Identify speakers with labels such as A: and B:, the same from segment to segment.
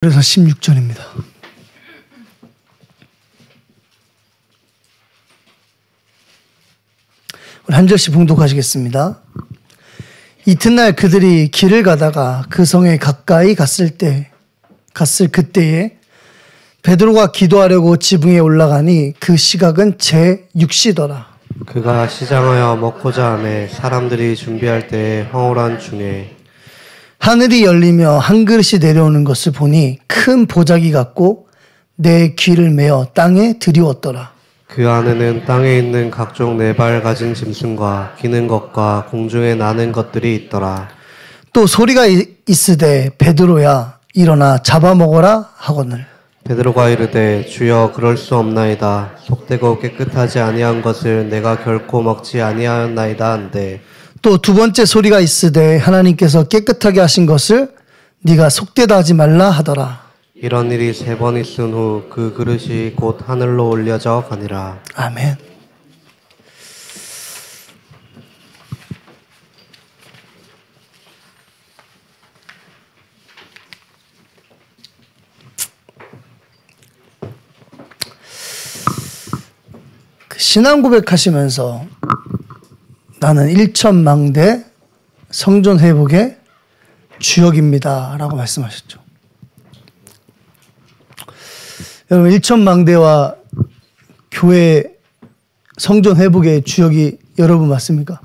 A: 그래서 16절입니다. 우리 한 절씩 봉독하시겠습니다. 이튿날 그들이 길을 가다가 그 성에 가까이 갔을 그때에 베드로가 기도하려고 지붕에 올라가니 그 시각은 제6시더라.
B: 그가 시장하여 먹고자 하매 사람들이 준비할 때에 황홀한 중에
A: 하늘이 열리며 한 그릇이 내려오는 것을 보니 큰 보자기 같고 내 귀를 메어 땅에 들이웠더라.
B: 그 안에는 땅에 있는 각종 네 발 가진 짐승과 기는 것과 공중에 나는 것들이 있더라.
A: 또 소리가 있으되 베드로야 일어나 잡아먹어라 하거늘.
B: 베드로가 이르되 주여 그럴 수 없나이다. 속되고 깨끗하지 아니한 것을 내가 결코 먹지 아니하였나이다 한데.
A: 또 두 번째 소리가 있으되 하나님께서 깨끗하게 하신 것을 네가 속되다 하지 말라 하더라.
B: 이런 일이 3번 있은 후 그 그릇이 곧 하늘로 올려져 가니라.
A: 아멘. 신앙 고백하시면서 나는 일천망대 성전 회복의 주역입니다 라고 말씀하셨죠. 여러분, 일천망대와 교회 성전 회복의 주역이 여러분 맞습니까?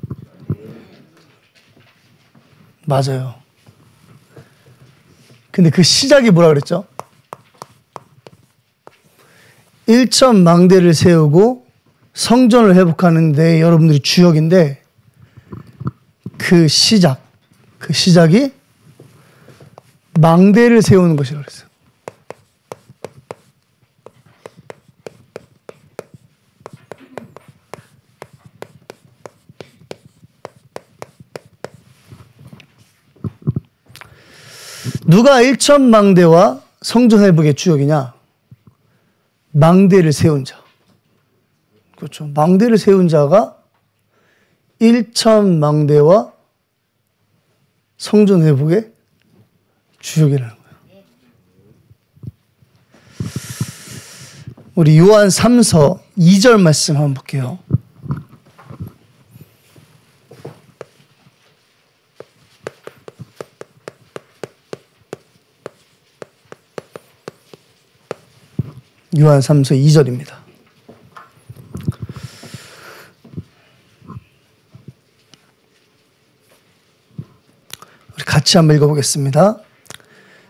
A: 맞아요. 근데 그 시작이 뭐라 그랬죠? 일천망대를 세우고 성전을 회복하는데 여러분들이 주역인데 그 시작이 망대를 세우는 것이라고 그랬어요. 누가 일천망대와 성전 회복의 주역이냐? 망대를 세운 자. 그렇죠. 망대를 세운 자가 일천망대와 성전 회복의 주역이라는 거예요. 우리 요한 3서 2절 말씀 한번 볼게요. 요한 3서 2절입니다. 우리 같이 한번 읽어보겠습니다.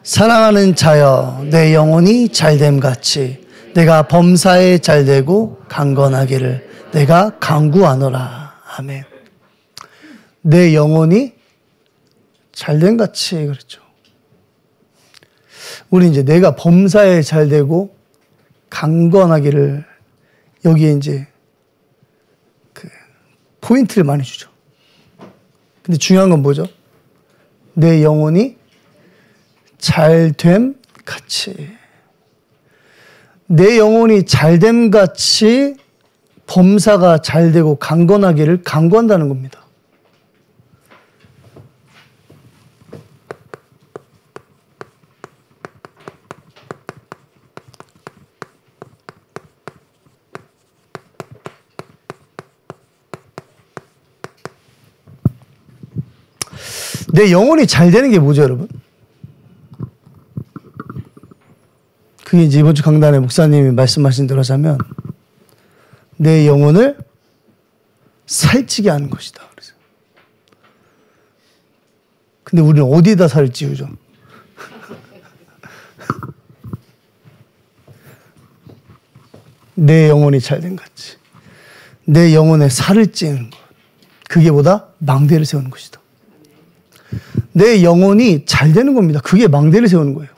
A: 사랑하는 자여 내 영혼이 잘됨 같이 내가 범사에 잘되고 강건하기를 내가 간구하노라. 아멘. 내 영혼이 잘됨 같이 그랬죠. 우리 이제 내가 범사에 잘되고 강건하기를 여기에 이제 그 포인트를 많이 주죠. 근데 중요한 건 뭐죠? 내 영혼이 잘됨 같이. 내 영혼이 잘됨 같이 범사가 잘되고 강건하기를 간구한다는 겁니다. 내 영혼이 잘 되는 게 뭐죠, 여러분? 그게 이제 이번 주 강단에 목사님이 말씀하신 대로 하자면 내 영혼을 살찌게 하는 것이다. 그래서. 근데 우리는 어디다 살을 찌우죠? 내 영혼이 잘된 같이. 내 영혼에 살을 찌는 것. 그게 보다 망대를 세우는 것이다. 내 영혼이 잘 되는 겁니다. 그게 망대를 세우는 거예요.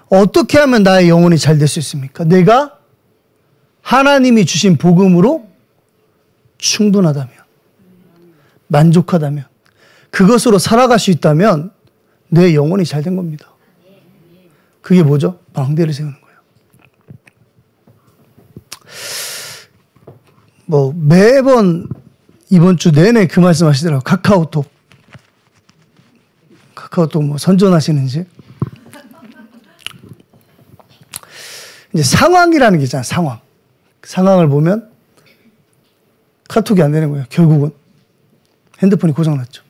A: 어떻게 하면 나의 영혼이 잘 될 수 있습니까? 내가 하나님이 주신 복음으로 충분하다면, 만족하다면, 그것으로 살아갈 수 있다면 내 영혼이 잘 된 겁니다. 그게 뭐죠? 망대를 세우는 거예요. 뭐 매번 이번 주 내내 그 말씀 하시더라고요. 카카오톡 뭐 선전하시는지. 이제 상황이라는 게 있잖아, 상황. 상황을 보면 카톡이 안 되는 거예요. 결국은 핸드폰이 고장났죠.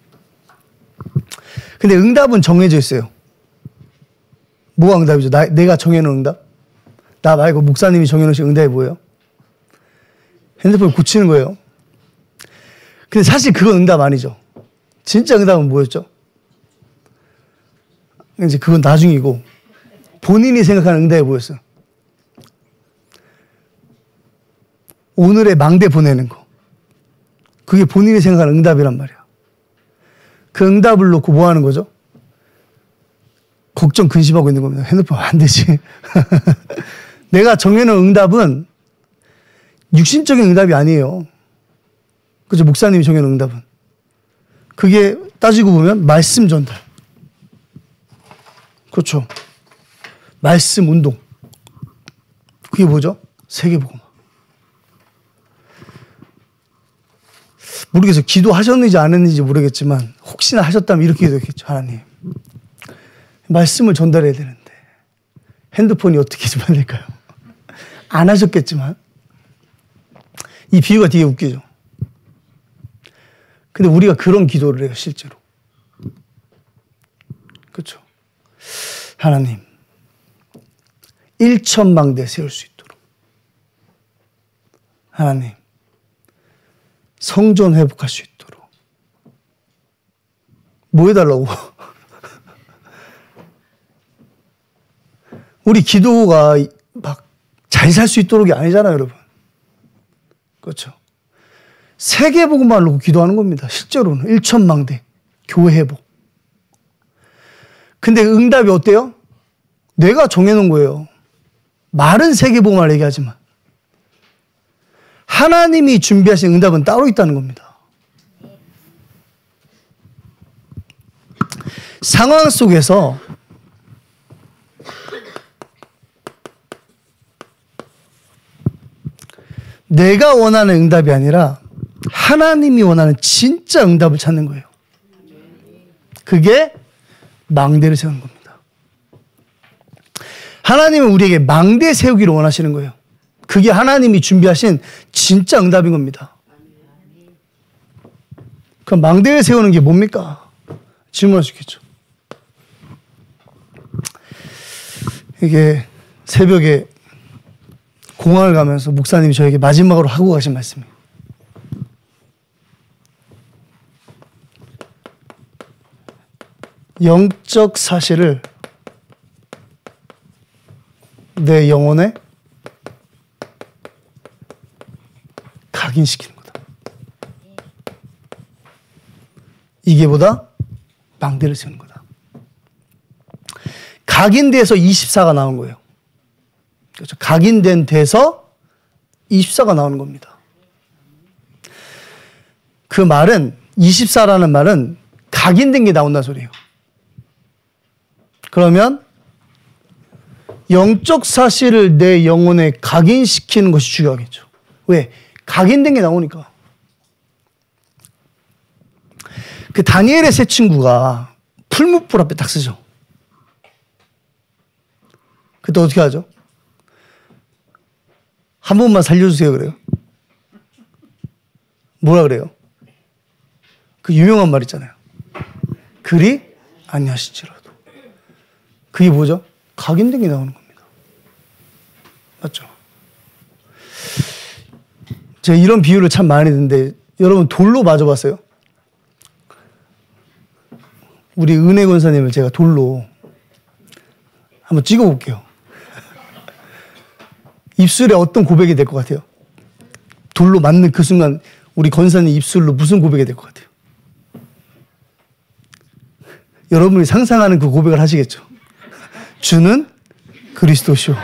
A: 근데 응답은 정해져 있어요. 뭐가 응답이죠? 내가 정해놓은 응답? 나 말고 목사님이 정해놓으신 응답이 뭐예요? 핸드폰 고치는 거예요. 근데 사실 그건 응답 아니죠. 진짜 응답은 뭐였죠? 이제 그건 나중이고, 본인이 생각하는 응답이 뭐였어요? 오늘의 망대 보내는 거. 그게 본인이 생각하는 응답이란 말이야. 그 응답을 놓고 뭐 하는 거죠? 걱정, 근심하고 있는 겁니다. 핸드폰 안 되지. 내가 정해놓은 응답은 육신적인 응답이 아니에요. 그죠? 목사님이 정해놓은 응답은. 그게 따지고 보면 말씀 전달. 그렇죠. 말씀 운동. 그게 뭐죠? 세계복음. 모르겠어요. 기도하셨는지 안 했는지 모르겠지만 혹시나 하셨다면 이렇게 기도했겠죠. 하나님. 말씀을 전달해야 되는데 핸드폰이 어떻게 좀 안 될까요? 안 하셨겠지만 이 비유가 되게 웃기죠. 근데 우리가 그런 기도를 해요. 실제로. 그렇죠. 하나님 1,000망대 세울 수 있도록 하나님 성전 회복할 수 있도록 뭐 해달라고? 우리 기도가 막 잘 살 수 있도록이 아니잖아요, 여러분. 그렇죠. 세계복음만 놓고 기도하는 겁니다. 실제로는 1,000망대 교회 회복. 근데 응답이 어때요? 내가 정해놓은 거예요. 말은 세계복음을 얘기하지만 하나님이 준비하신 응답은 따로 있다는 겁니다. 상황 속에서 내가 원하는 응답이 아니라 하나님이 원하는 진짜 응답을 찾는 거예요. 그게 망대를 세우는 겁니다. 하나님은 우리에게 망대 세우기를 원하시는 거예요. 그게 하나님이 준비하신 진짜 응답인 겁니다. 그럼 망대를 세우는 게 뭡니까? 질문할 수 있겠죠. 이게 새벽에 공항을 가면서 목사님이 저에게 마지막으로 하고 가신 말씀이에요. 영적 사실을 내 영혼에 각인시키는 거다. 이게 보다 망대를 세우는 거다. 각인돼서 24가 나온 거예요. 그렇죠. 각인된 데서 24가 나오는 겁니다. 그 말은 24라는 말은 각인된 게 나온다는 소리예요. 그러면 영적 사실을 내 영혼에 각인시키는 것이 중요하겠죠. 왜? 각인된 게 나오니까. 그 다니엘의 세 친구가 풀무불 앞에 딱 서죠. 그때 어떻게 하죠? 한 번만 살려주세요 그래요. 뭐라 그래요? 그 유명한 말 있잖아요. 그리 아니하실지라도. 그게 뭐죠? 각인된 게 나오는 겁니다. 맞죠? 제가 이런 비유를 참 많이 듣는데 여러분 돌로 맞아봤어요? 우리 은혜 권사님을 제가 돌로 한번 찍어볼게요. 입술에 어떤 고백이 될 것 같아요? 돌로 맞는 그 순간 우리 권사님 입술로 무슨 고백이 될 것 같아요? 여러분이 상상하는 그 고백을 하시겠죠? 주는 그리스도시오.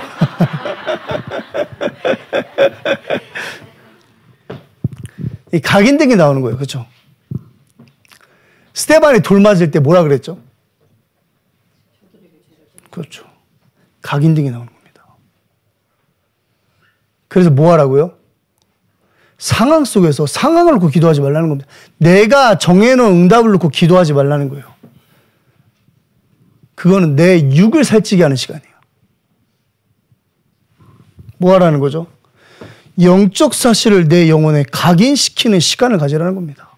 A: 이 각인된 게 나오는 거예요. 그렇죠? 스테반이 돌 맞을 때 뭐라 그랬죠? 그렇죠. 각인된 게 나오는 겁니다. 그래서 뭐 하라고요? 상황 속에서 상황을 놓고 기도하지 말라는 겁니다. 내가 정해놓은 응답을 놓고 기도하지 말라는 거예요. 그거는 내 육을 살찌게 하는 시간이에요. 뭐 하라는 거죠? 영적 사실을 내 영혼에 각인시키는 시간을 가지라는 겁니다.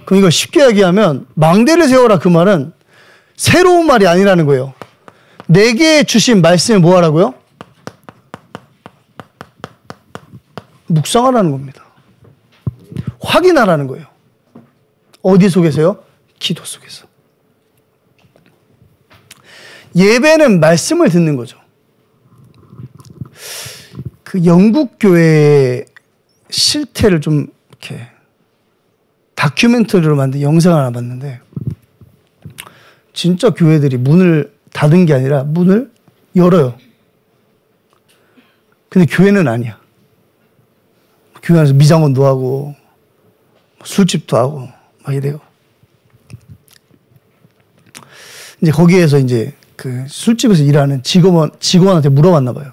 A: 그럼 이걸 쉽게 얘기하면 망대를 세워라 그 말은 새로운 말이 아니라는 거예요. 내게 주신 말씀을 뭐 하라고요? 묵상하라는 겁니다. 확인하라는 거예요. 어디 속에서요? 기도 속에서. 예배는 말씀을 듣는 거죠. 그 영국 교회의 실태를 좀 이렇게 다큐멘터리로 만든 영상을 하나 봤는데 진짜 교회들이 문을 닫은 게 아니라 문을 열어요. 근데 교회는 아니야. 교회 안에서 미장원도 하고 술집도 하고 막 이래요. 이제 거기에서 이제 그 술집에서 일하는 직원한테 물어봤나 봐요.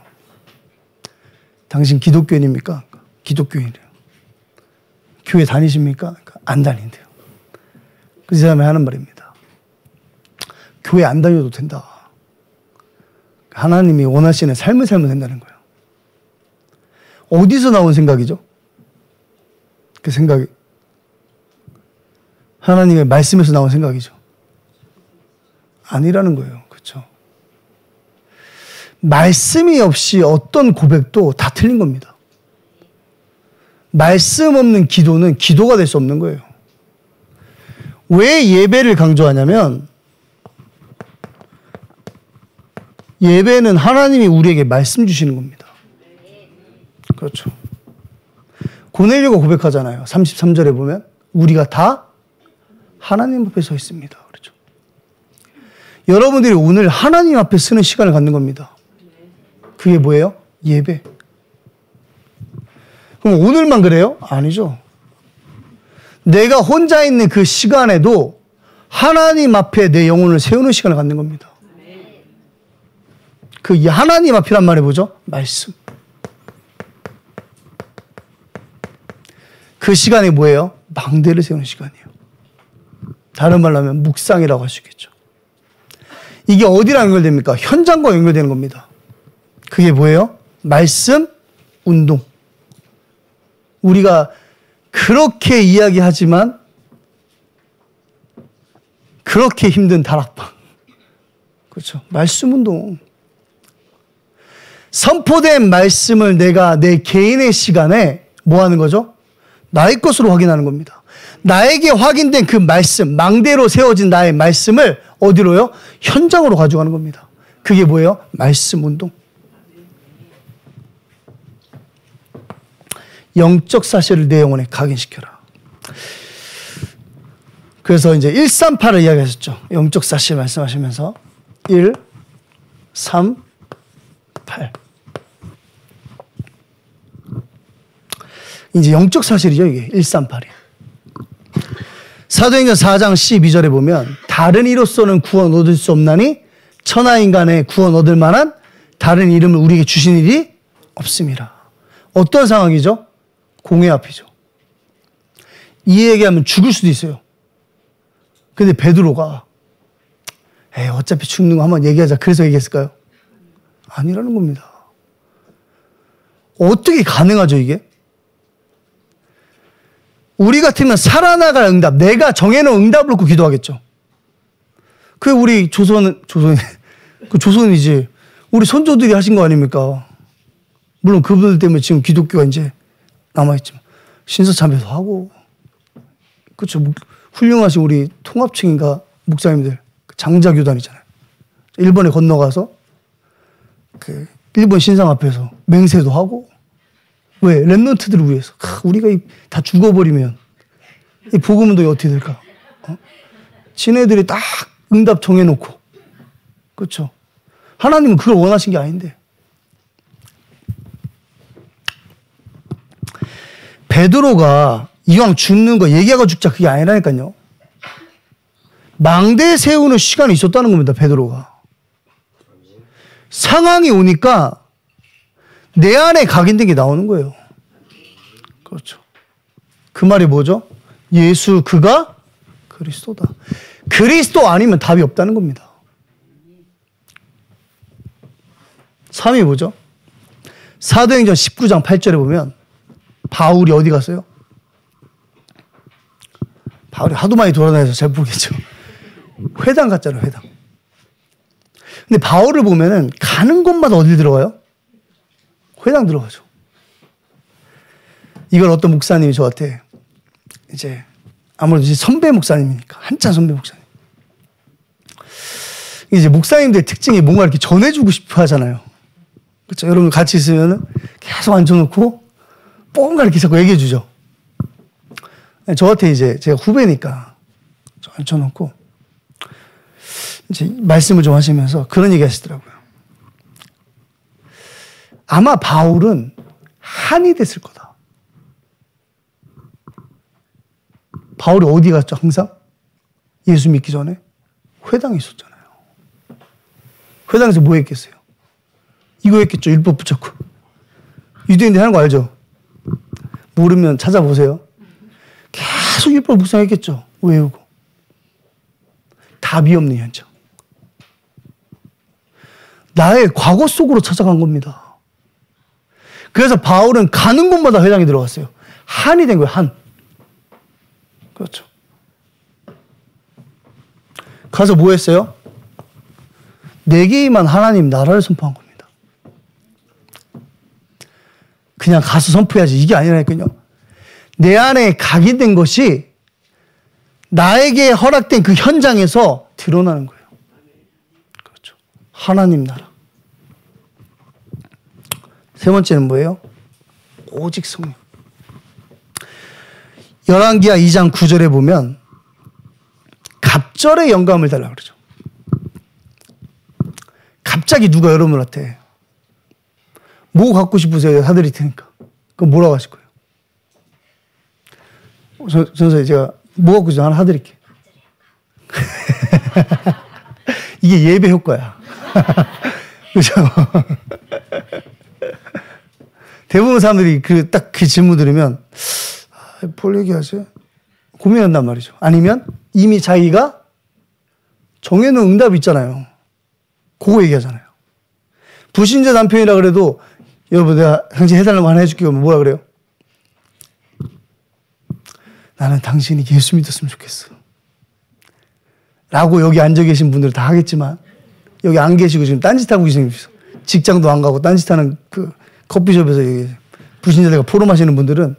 A: 당신 기독교인입니까? 기독교인이래요. 교회 다니십니까? 안 다닌대요. 그 사람이 하는 말입니다. 교회 안 다녀도 된다. 하나님이 원하시는 삶을 살면 된다는 거예요. 어디서 나온 생각이죠? 그 생각이 하나님의 말씀에서 나온 생각이죠. 아니라는 거예요. 그렇죠? 말씀이 없이 어떤 고백도 다 틀린 겁니다. 말씀 없는 기도는 기도가 될 수 없는 거예요. 왜 예배를 강조하냐면 예배는 하나님이 우리에게 말씀 주시는 겁니다. 그렇죠. 고넬료가 고백하잖아요. 33절에 보면 우리가 다 하나님 앞에 서 있습니다. 그렇죠. 여러분들이 오늘 하나님 앞에 쓰는 시간을 갖는 겁니다. 그게 뭐예요? 예배. 그럼 오늘만 그래요? 아니죠. 내가 혼자 있는 그 시간에도 하나님 앞에 내 영혼을 세우는 시간을 갖는 겁니다. 그 하나님 앞이란 말이 뭐죠? 말씀. 그 시간이 뭐예요? 망대를 세우는 시간이에요. 다른 말로 하면 묵상이라고 할 수 있겠죠. 이게 어디랑 연결됩니까? 현장과 연결되는 겁니다. 그게 뭐예요? 말씀, 운동. 우리가 그렇게 이야기하지만 그렇게 힘든 다락방. 그렇죠. 말씀 운동. 선포된 말씀을 내가 내 개인의 시간에 뭐 하는 거죠? 나의 것으로 확인하는 겁니다. 나에게 확인된 그 말씀, 망대로 세워진 나의 말씀을 어디로요? 현장으로 가져가는 겁니다. 그게 뭐예요? 말씀 운동. 영적 사실을 내 영혼에 각인시켜라. 그래서 이제 138을 이야기하셨죠. 영적 사실 말씀하시면서 1, 3, 8. 이제 영적 사실이죠, 이게. 138이. 사도행전 4장 12절에 보면 다른 이로서는 구원 얻을 수 없나니 천하인간의 구원 얻을 만한 다른 이름을 우리에게 주신 일이 없습니다. 어떤 상황이죠? 공회 앞이죠. 이 얘기하면 죽을 수도 있어요. 근데 베드로가 어차피 죽는 거 한번 얘기하자. 그래서 얘기했을까요? 아니라는 겁니다. 어떻게 가능하죠, 이게? 우리 같으면 살아나갈 응답, 내가 정해놓은 응답을 놓고 기도하겠죠. 그게 우리 조선이지. 우리 선조들이 하신 거 아닙니까? 물론 그분들 때문에 지금 기독교가 이제 남아있지만, 신서참배도 하고, 그렇죠. 훌륭하신 우리 통합층인가 목사님들, 장자교단이잖아요. 일본에 건너가서, 일본 신상 앞에서 맹세도 하고, 왜? 랩런트들을 위해서. 우리가 다 죽어버리면 이 복음운동이 어떻게 될까? 지네들이 딱 응답 정해놓고. 그렇죠. 하나님은 그걸 원하신 게 아닌데. 베드로가 이왕 죽는 거 얘기하고 죽자 그게 아니라니까요. 망대 세우는 시간이 있었다는 겁니다. 베드로가. 상황이 오니까 내 안에 각인된 게 나오는 거예요. 그렇죠. 그 말이 뭐죠? 예수 그가 그리스도다. 그리스도 아니면 답이 없다는 겁니다. 3이 뭐죠? 사도행전 19장 8절에 보면 바울이 어디 갔어요? 바울이 하도 많이 돌아다녀서 잘 모르겠죠. 회당 갔잖아요, 회당. 근데 바울을 보면은 가는 곳마다 어디 들어가요? 회당 들어가죠. 이걸 어떤 목사님이 저한테 이제 아무래도 이제 선배 목사님이니까 한참 선배 목사님. 이제 목사님들 특징이 뭔가 이렇게 전해주고 싶어 하잖아요. 그렇죠? 여러분 같이 있으면은 계속 앉혀놓고 뭔가 이렇게 자꾸 얘기해 주죠. 저한테 이제 제가 후배니까 앉혀놓고 이제 말씀을 좀 하시면서 그런 얘기 하시더라고요. 아마 바울은 한이 됐을 거다. 바울이 어디 갔죠, 항상? 예수 믿기 전에? 회당에 있었잖아요. 회당에서 뭐 했겠어요? 이거 했겠죠, 율법 붙잡고. 유대인들 하는 거 알죠? 모르면 찾아보세요. 계속 율법 묵상했겠죠, 외우고. 답이 없는 현장. 나의 과거 속으로 찾아간 겁니다. 그래서 바울은 가는 곳마다 회당에 들어갔어요. 한이 된 거예요, 한. 그렇죠. 가서 뭐 했어요? 내게 임한 하나님 나라를 선포한 겁니다. 그냥 가서 선포해야지 이게 아니라니까요. 내 안에 각인된 것이 나에게 허락된 그 현장에서 드러나는 거예요. 그렇죠. 하나님 나라. 세 번째는 뭐예요? 오직 성령. 열왕기하 2장 9절에 보면 갑절의 영감을 달라고 그러죠. 갑자기 누가 여러분한테 뭐 갖고 싶으세요? 사드릴 테니까. 그럼 뭐라고 하실 거예요? 전사님 제가 뭐 갖고 싶으세요? 하나 사드릴게. 이게 예배 효과야. 그렇죠? 대부분 사람들이 딱 그 질문 들으면 뭘 얘기하지? 고민한단 말이죠. 아니면 이미 자기가 정해놓은 응답이 있잖아요. 그거 얘기하잖아요. 불신자 남편이라 그래도 여러분 내가 당신 해달라고 하나 해줄게. 그러면 뭐라 그래요? 나는 당신이 예수 믿었으면 좋겠어. 라고 여기 앉아 계신 분들 다 하겠지만 여기 안 계시고 지금 딴짓하고 계신 직장도 안 가고 딴짓하는 그 커피숍에서 불신자들과 포럼하시는 분들은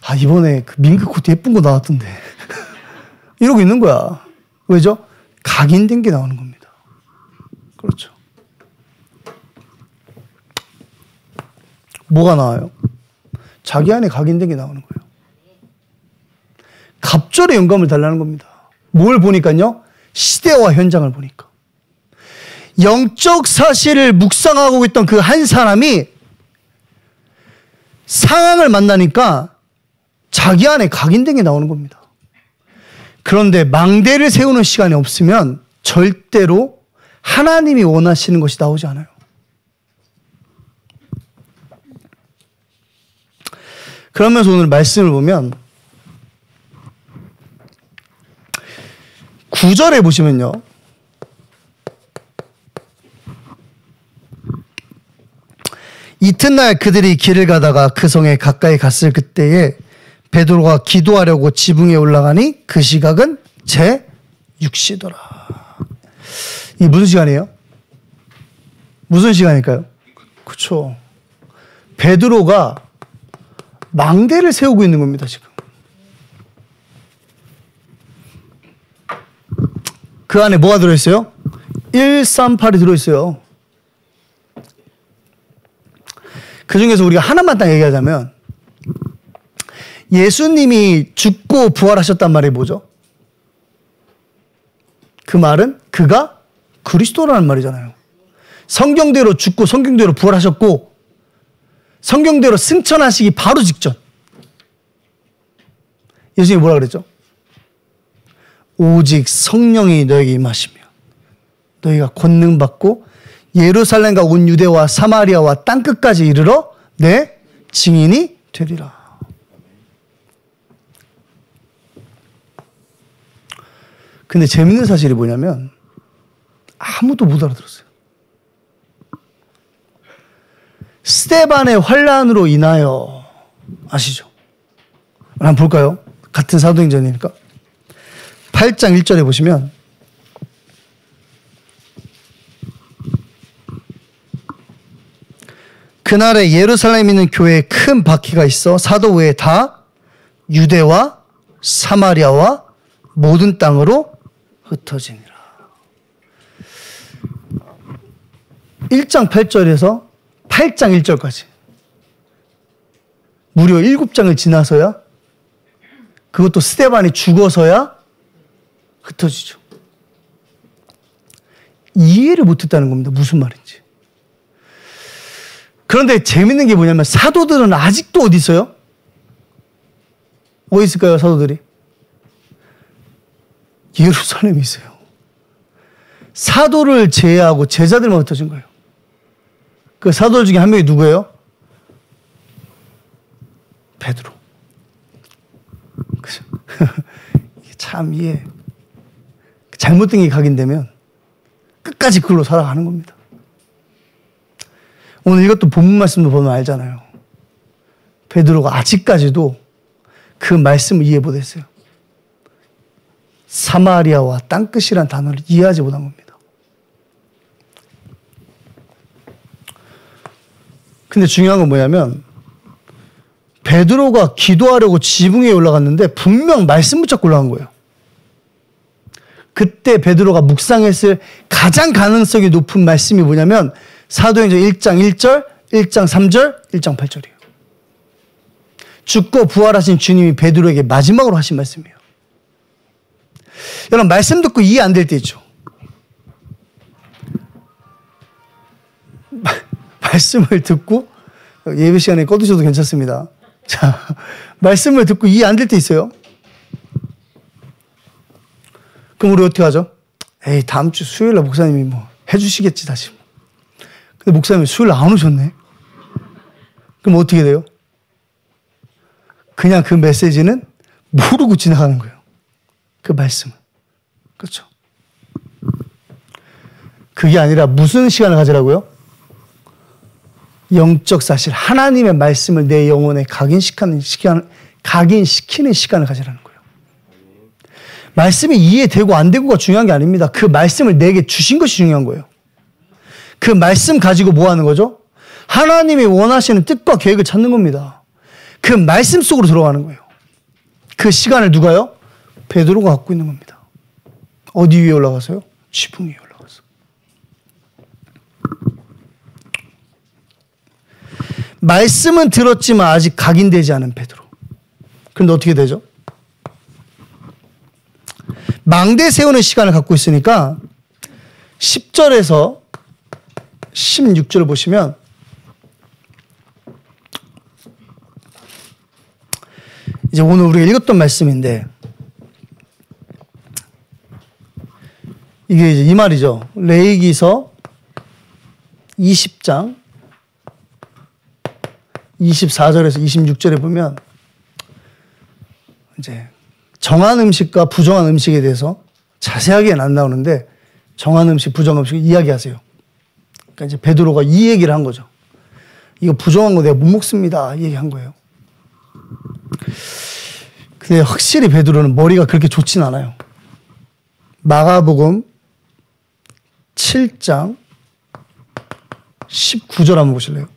A: 아 이번에 그 밍크 코트 예쁜 거 나왔던데 이러고 있는 거야. 왜죠? 각인된 게 나오는 겁니다. 그렇죠. 뭐가 나와요? 자기 안에 각인된 게 나오는 거예요. 갑절의 영감을 달라는 겁니다. 뭘 보니까요? 시대와 현장을 보니까. 영적 사실을 묵상하고 있던 그 한 사람이 상황을 만나니까 자기 안에 각인된 게 나오는 겁니다. 그런데 망대를 세우는 시간이 없으면 절대로 하나님이 원하시는 것이 나오지 않아요. 그러면서 오늘 말씀을 보면 9절에 보시면요. 이튿날 그들이 길을 가다가 그 성에 가까이 갔을 그때에 베드로가 기도하려고 지붕에 올라가니 그 시각은 제6시더라. 이게 무슨 시간이에요? 무슨 시간일까요? 그렇죠. 베드로가 망대를 세우고 있는 겁니다, 지금. 그 안에 뭐가 들어있어요? 138이 들어있어요. 그 중에서 우리가 하나만 딱 얘기하자면 예수님이 죽고 부활하셨단 말이 뭐죠? 그 말은 그가 그리스도라는 말이잖아요. 성경대로 죽고 성경대로 부활하셨고 성경대로 승천하시기 바로 직전 예수님이 뭐라 그랬죠? 오직 성령이 너에게 임하시며 너희가 권능 받고 예루살렘과 온 유대와 사마리아와 땅끝까지 이르러 내 증인이 되리라. 근데 재밌는 사실이 뭐냐면 아무도 못 알아들었어요. 스데반의 환란으로 인하여 아시죠? 한번 볼까요? 같은 사도행전이니까. 8장 1절에 보시면 그날에 예루살렘에 있는 교회에 큰 바퀴가 있어 사도 외에 다 유대와 사마리아와 모든 땅으로 흩어지니라. 1장 8절에서 8장 1절까지 무려 7장을 지나서야, 그것도 스데반이 죽어서야 흩어지죠. 이해를 못했다는 겁니다. 무슨 말인지. 그런데 재밌는 게 뭐냐면 사도들은 아직도 어디 있어요? 어디 있을까요, 사도들이? 예루살렘에 있어요. 사도를 제외하고 제자들만 흩어진 거예요. 그 사도들 중에 한 명이 누구예요? 베드로. 그죠? 참 이게 잘못된 게 각인되면 끝까지 그걸로 살아가는 겁니다. 오늘 이것도 본문 말씀도 보면 알잖아요. 베드로가 아직까지도 그 말씀을 이해 못했어요. 사마리아와 땅끝이란 단어를 이해하지 못한 겁니다. 근데 중요한 건 뭐냐면 베드로가 기도하려고 지붕 위에 올라갔는데 분명 말씀 붙잡고 올라간 거예요. 그때 베드로가 묵상했을 가장 가능성이 높은 말씀이 뭐냐면 사도행전 1장 1절, 1장 3절, 1장 8절이에요. 죽고 부활하신 주님이 베드로에게 마지막으로 하신 말씀이에요. 여러분 말씀 듣고 이해 안 될 때 있죠. 말씀을 듣고 예배 시간에 꺼두셔도 괜찮습니다. 자, 말씀을 듣고 이해 안 될 때 있어요. 그럼 우리 어떻게 하죠? 에이, 다음 주 수요일날 목사님이 뭐 해주시겠지 다시. 근데 목사님이 수요일 안 오셨네. 그럼 어떻게 돼요? 그냥 그 메시지는 모르고 지나가는 거예요. 그 말씀은. 그렇죠? 그게 아니라 무슨 시간을 가지라고요? 영적 사실, 하나님의 말씀을 내 영혼에 각인시키는 시간을 가지라는 거예요. 말씀이 이해되고 안 되고가 중요한 게 아닙니다. 그 말씀을 내게 주신 것이 중요한 거예요. 그 말씀 가지고 뭐 하는 거죠? 하나님이 원하시는 뜻과 계획을 찾는 겁니다. 그 말씀 속으로 들어가는 거예요. 그 시간을 누가요? 베드로가 갖고 있는 겁니다. 어디 위에 올라가서요? 지붕 위에 올라가서. 말씀은 들었지만 아직 각인되지 않은 베드로. 그런데 어떻게 되죠? 망대 세우는 시간을 갖고 있으니까 10절에서 16절을 보시면 이제 오늘 우리가 읽었던 말씀인데 이게 이제 이 말이죠. 레위기서 20장 24절에서 26절에 보면 이제 정한 음식과 부정한 음식에 대해서 자세하게는 안 나오는데 정한 음식, 부정한 음식 이야기하세요. 그러니까 이제 베드로가 이 얘기를 한 거죠. 이거 부정한 거 내가 못 먹습니다. 이 얘기한 거예요. 근데 확실히 베드로는 머리가 그렇게 좋진 않아요. 마가복음 7장 19절 한번 보실래요?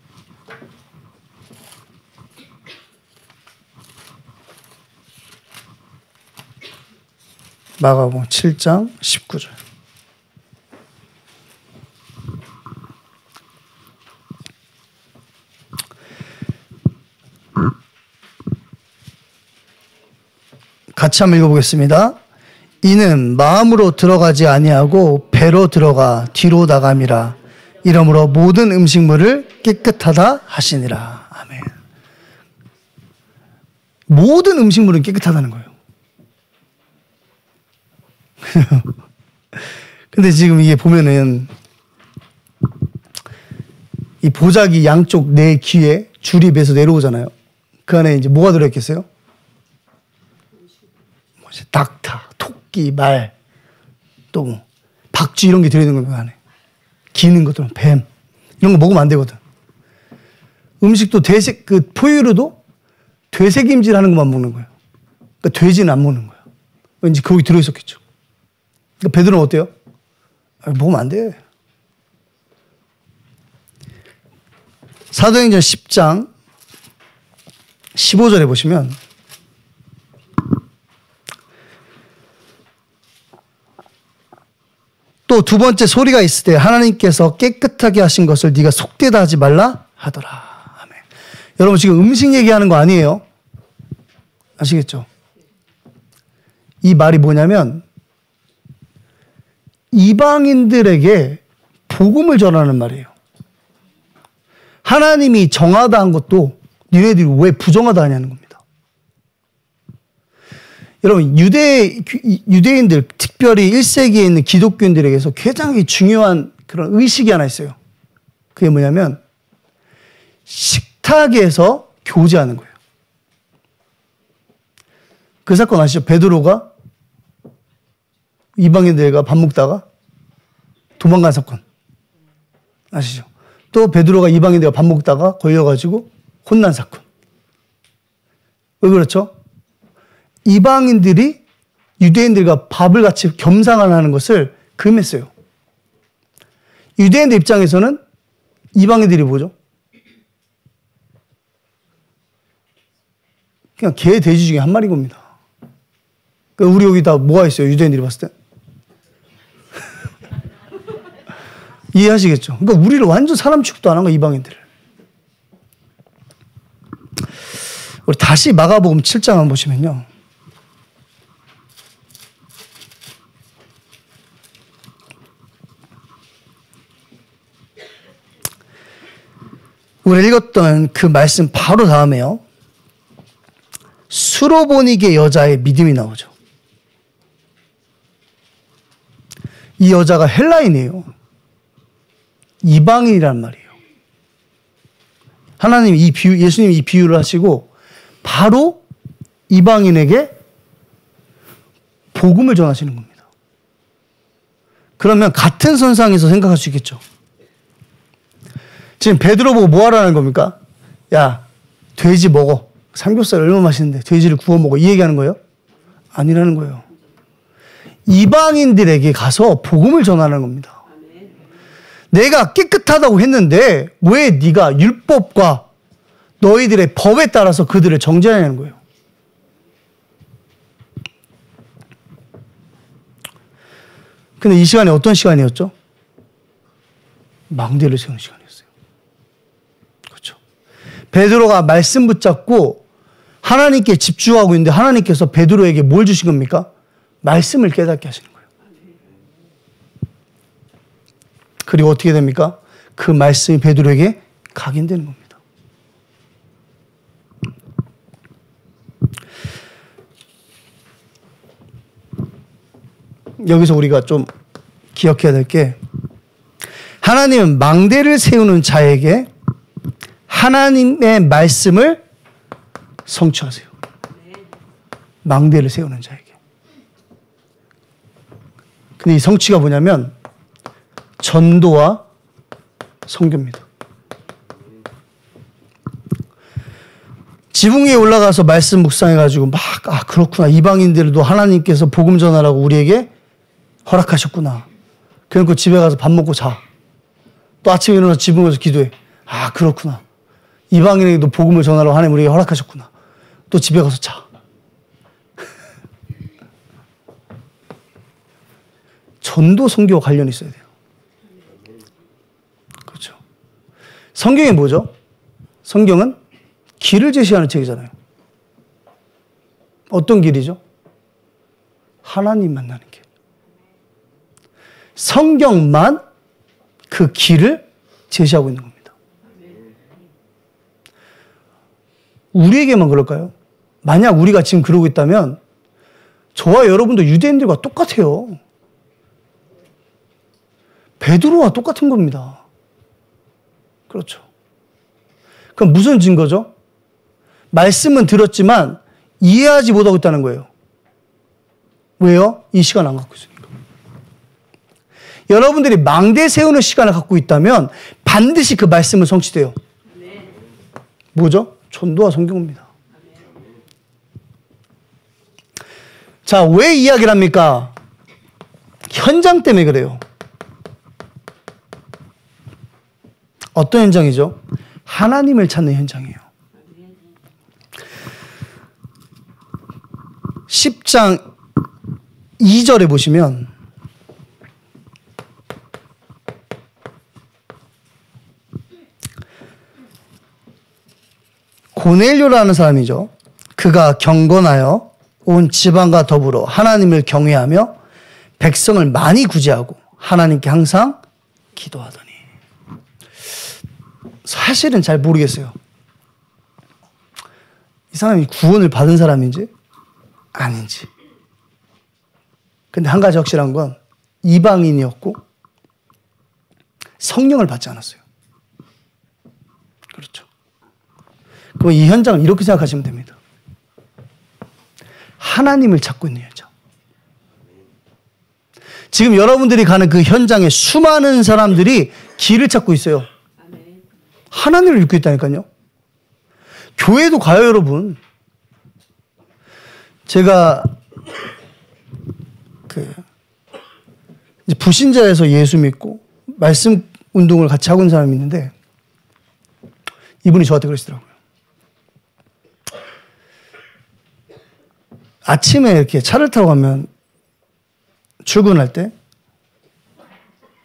A: 마가복음 7장 19절. 같이 한번 읽어보겠습니다. 이는 마음으로 들어가지 아니하고 배로 들어가 뒤로 나감이라. 이러므로 모든 음식물을 깨끗하다 하시니라. 아멘. 모든 음식물은 깨끗하다는 거예요. 근데 지금 이게 보면은 이 보자기 양쪽 네 귀에 줄이 매서 내려오잖아요. 그 안에 이제 뭐가 들어있겠어요? 닭타, 토끼, 말, 또 뭐 박쥐 이런 게 들어있는 거예요. 그 안에 기는 것들은 뱀 이런 거 먹으면 안 되거든. 음식도 포유류도 되새김질 하는 것만 먹는 거예요. 그러니까 돼지는 안 먹는 거예요. 왠지 거기 들어있었겠죠. 그러니까 베드로는 어때요? 먹으면 안 돼. 사도행전 10장 15절에 보시면 또 두 번째 소리가 있을 때 하나님께서 깨끗하게 하신 것을 네가 속되다 하지 말라 하더라. 아멘. 여러분 지금 음식 얘기하는 거 아니에요? 아시겠죠? 이 말이 뭐냐면 이방인들에게 복음을 전하는 말이에요. 하나님이 정하다 한 것도 니네들이 왜 부정하다 하냐는 겁니다. 여러분 유대인들 특별히 1세기에 있는 기독교인들에게서 굉장히 중요한 그런 의식이 하나 있어요. 그게 뭐냐면 식탁에서 교제하는 거예요. 그 사건 아시죠? 베드로가 이방인들과 밥 먹다가 도망간 사건 아시죠? 또 베드로가 이방인들과 밥 먹다가 걸려가지고 혼난 사건. 왜 그렇죠? 이방인들이 유대인들과 밥을 같이 겸상을 하는 것을 금했어요. 유대인들 입장에서는 이방인들이 뭐죠? 그냥 개, 돼지 중에 한 마리인 겁니다. 그러니까 우리 여기 다 뭐가 있어요? 유대인들이 봤을 때? 이해하시겠죠? 그러니까 우리를 완전 사람 취급도 안 한 거야, 이방인들을. 우리 다시 마가복음 7장 한번 보시면요. 우리 읽었던 그 말씀 바로 다음에요. 수로보니게 여자의 믿음이 나오죠. 이 여자가 헬라인이에요. 이방인이란 말이에요. 하나님이 예수님이 이 비유를 하시고 바로 이방인에게 복음을 전하시는 겁니다. 그러면 같은 선상에서 생각할 수 있겠죠. 지금 베드로 보고 뭐 하라는 겁니까? 야, 돼지 먹어. 삼겹살 얼마나 맛있는데 돼지를 구워 먹어. 이 얘기하는 거예요? 아니라는 거예요. 이방인들에게 가서 복음을 전하는 겁니다. 내가 깨끗하다고 했는데 왜 네가 율법과 너희들의 법에 따라서 그들을 정죄하냐는 거예요. 근데 이 시간이 어떤 시간이었죠? 망대를 세우는 시간이었어요. 그렇죠. 베드로가 말씀 붙잡고 하나님께 집중하고 있는데 하나님께서 베드로에게 뭘 주신 겁니까? 말씀을 깨닫게 하시는 거예요. 그리고 어떻게 됩니까? 그 말씀이 베드로에게 각인되는 겁니다. 여기서 우리가 좀 기억해야 될 게 하나님은 망대를 세우는 자에게 하나님의 말씀을 성취하세요. 망대를 세우는 자에게. 근데 이 성취가 뭐냐면 전도와 선교입니다. 지붕 위에 올라가서 말씀 묵상해가지고 막 그렇구나. 이방인들도 하나님께서 복음 전하라고 우리에게 허락하셨구나. 그러니까 집에 가서 밥 먹고 자. 또 아침에 일어나서 지붕에서 기도해. 그렇구나. 이방인에게도 복음을 전하라고 하나님 우리에게 허락하셨구나. 또 집에 가서 자. 전도 선교와 관련이 있어야 돼요. 그렇죠. 성경이 뭐죠? 성경은 길을 제시하는 책이잖아요. 어떤 길이죠? 하나님 만나는 길. 성경만 그 길을 제시하고 있는 겁니다. 우리에게만 그럴까요? 만약 우리가 지금 그러고 있다면 저와 여러분도 유대인들과 똑같아요. 베드로와 똑같은 겁니다. 그렇죠. 그럼 무슨 증거죠? 말씀은 들었지만 이해하지 못하고 있다는 거예요. 왜요? 이 시간 안 갖고 있으니까. 여러분들이 망대 세우는 시간을 갖고 있다면 반드시 그 말씀은 성취돼요. 뭐죠? 전도와 선교입니다. 자, 왜 이야기를 합니까? 현장 때문에 그래요. 어떤 현장이죠? 하나님을 찾는 현장이에요. 10장 2절에 보시면 고넬료라는 사람이죠. 그가 경건하여 온 지방과 더불어 하나님을 경외하며 백성을 많이 구제하고 하나님께 항상 기도하더니. 사실은 잘 모르겠어요. 이 사람이 구원을 받은 사람인지 아닌지. 근데 한 가지 확실한 건 이방인이었고 성령을 받지 않았어요. 그렇죠. 그럼 이 현장을 이렇게 생각하시면 됩니다. 하나님을 찾고 있는 현장. 지금 여러분들이 가는 그 현장에 수많은 사람들이 길을 찾고 있어요. 하나님을 믿고 있다니까요. 교회도 가요, 여러분. 제가 이제 부신자에서 예수 믿고 말씀 운동을 같이 하고 있는 사람이 있는데 이분이 저한테 그러시더라고요. 아침에 이렇게 차를 타고 가면 출근할 때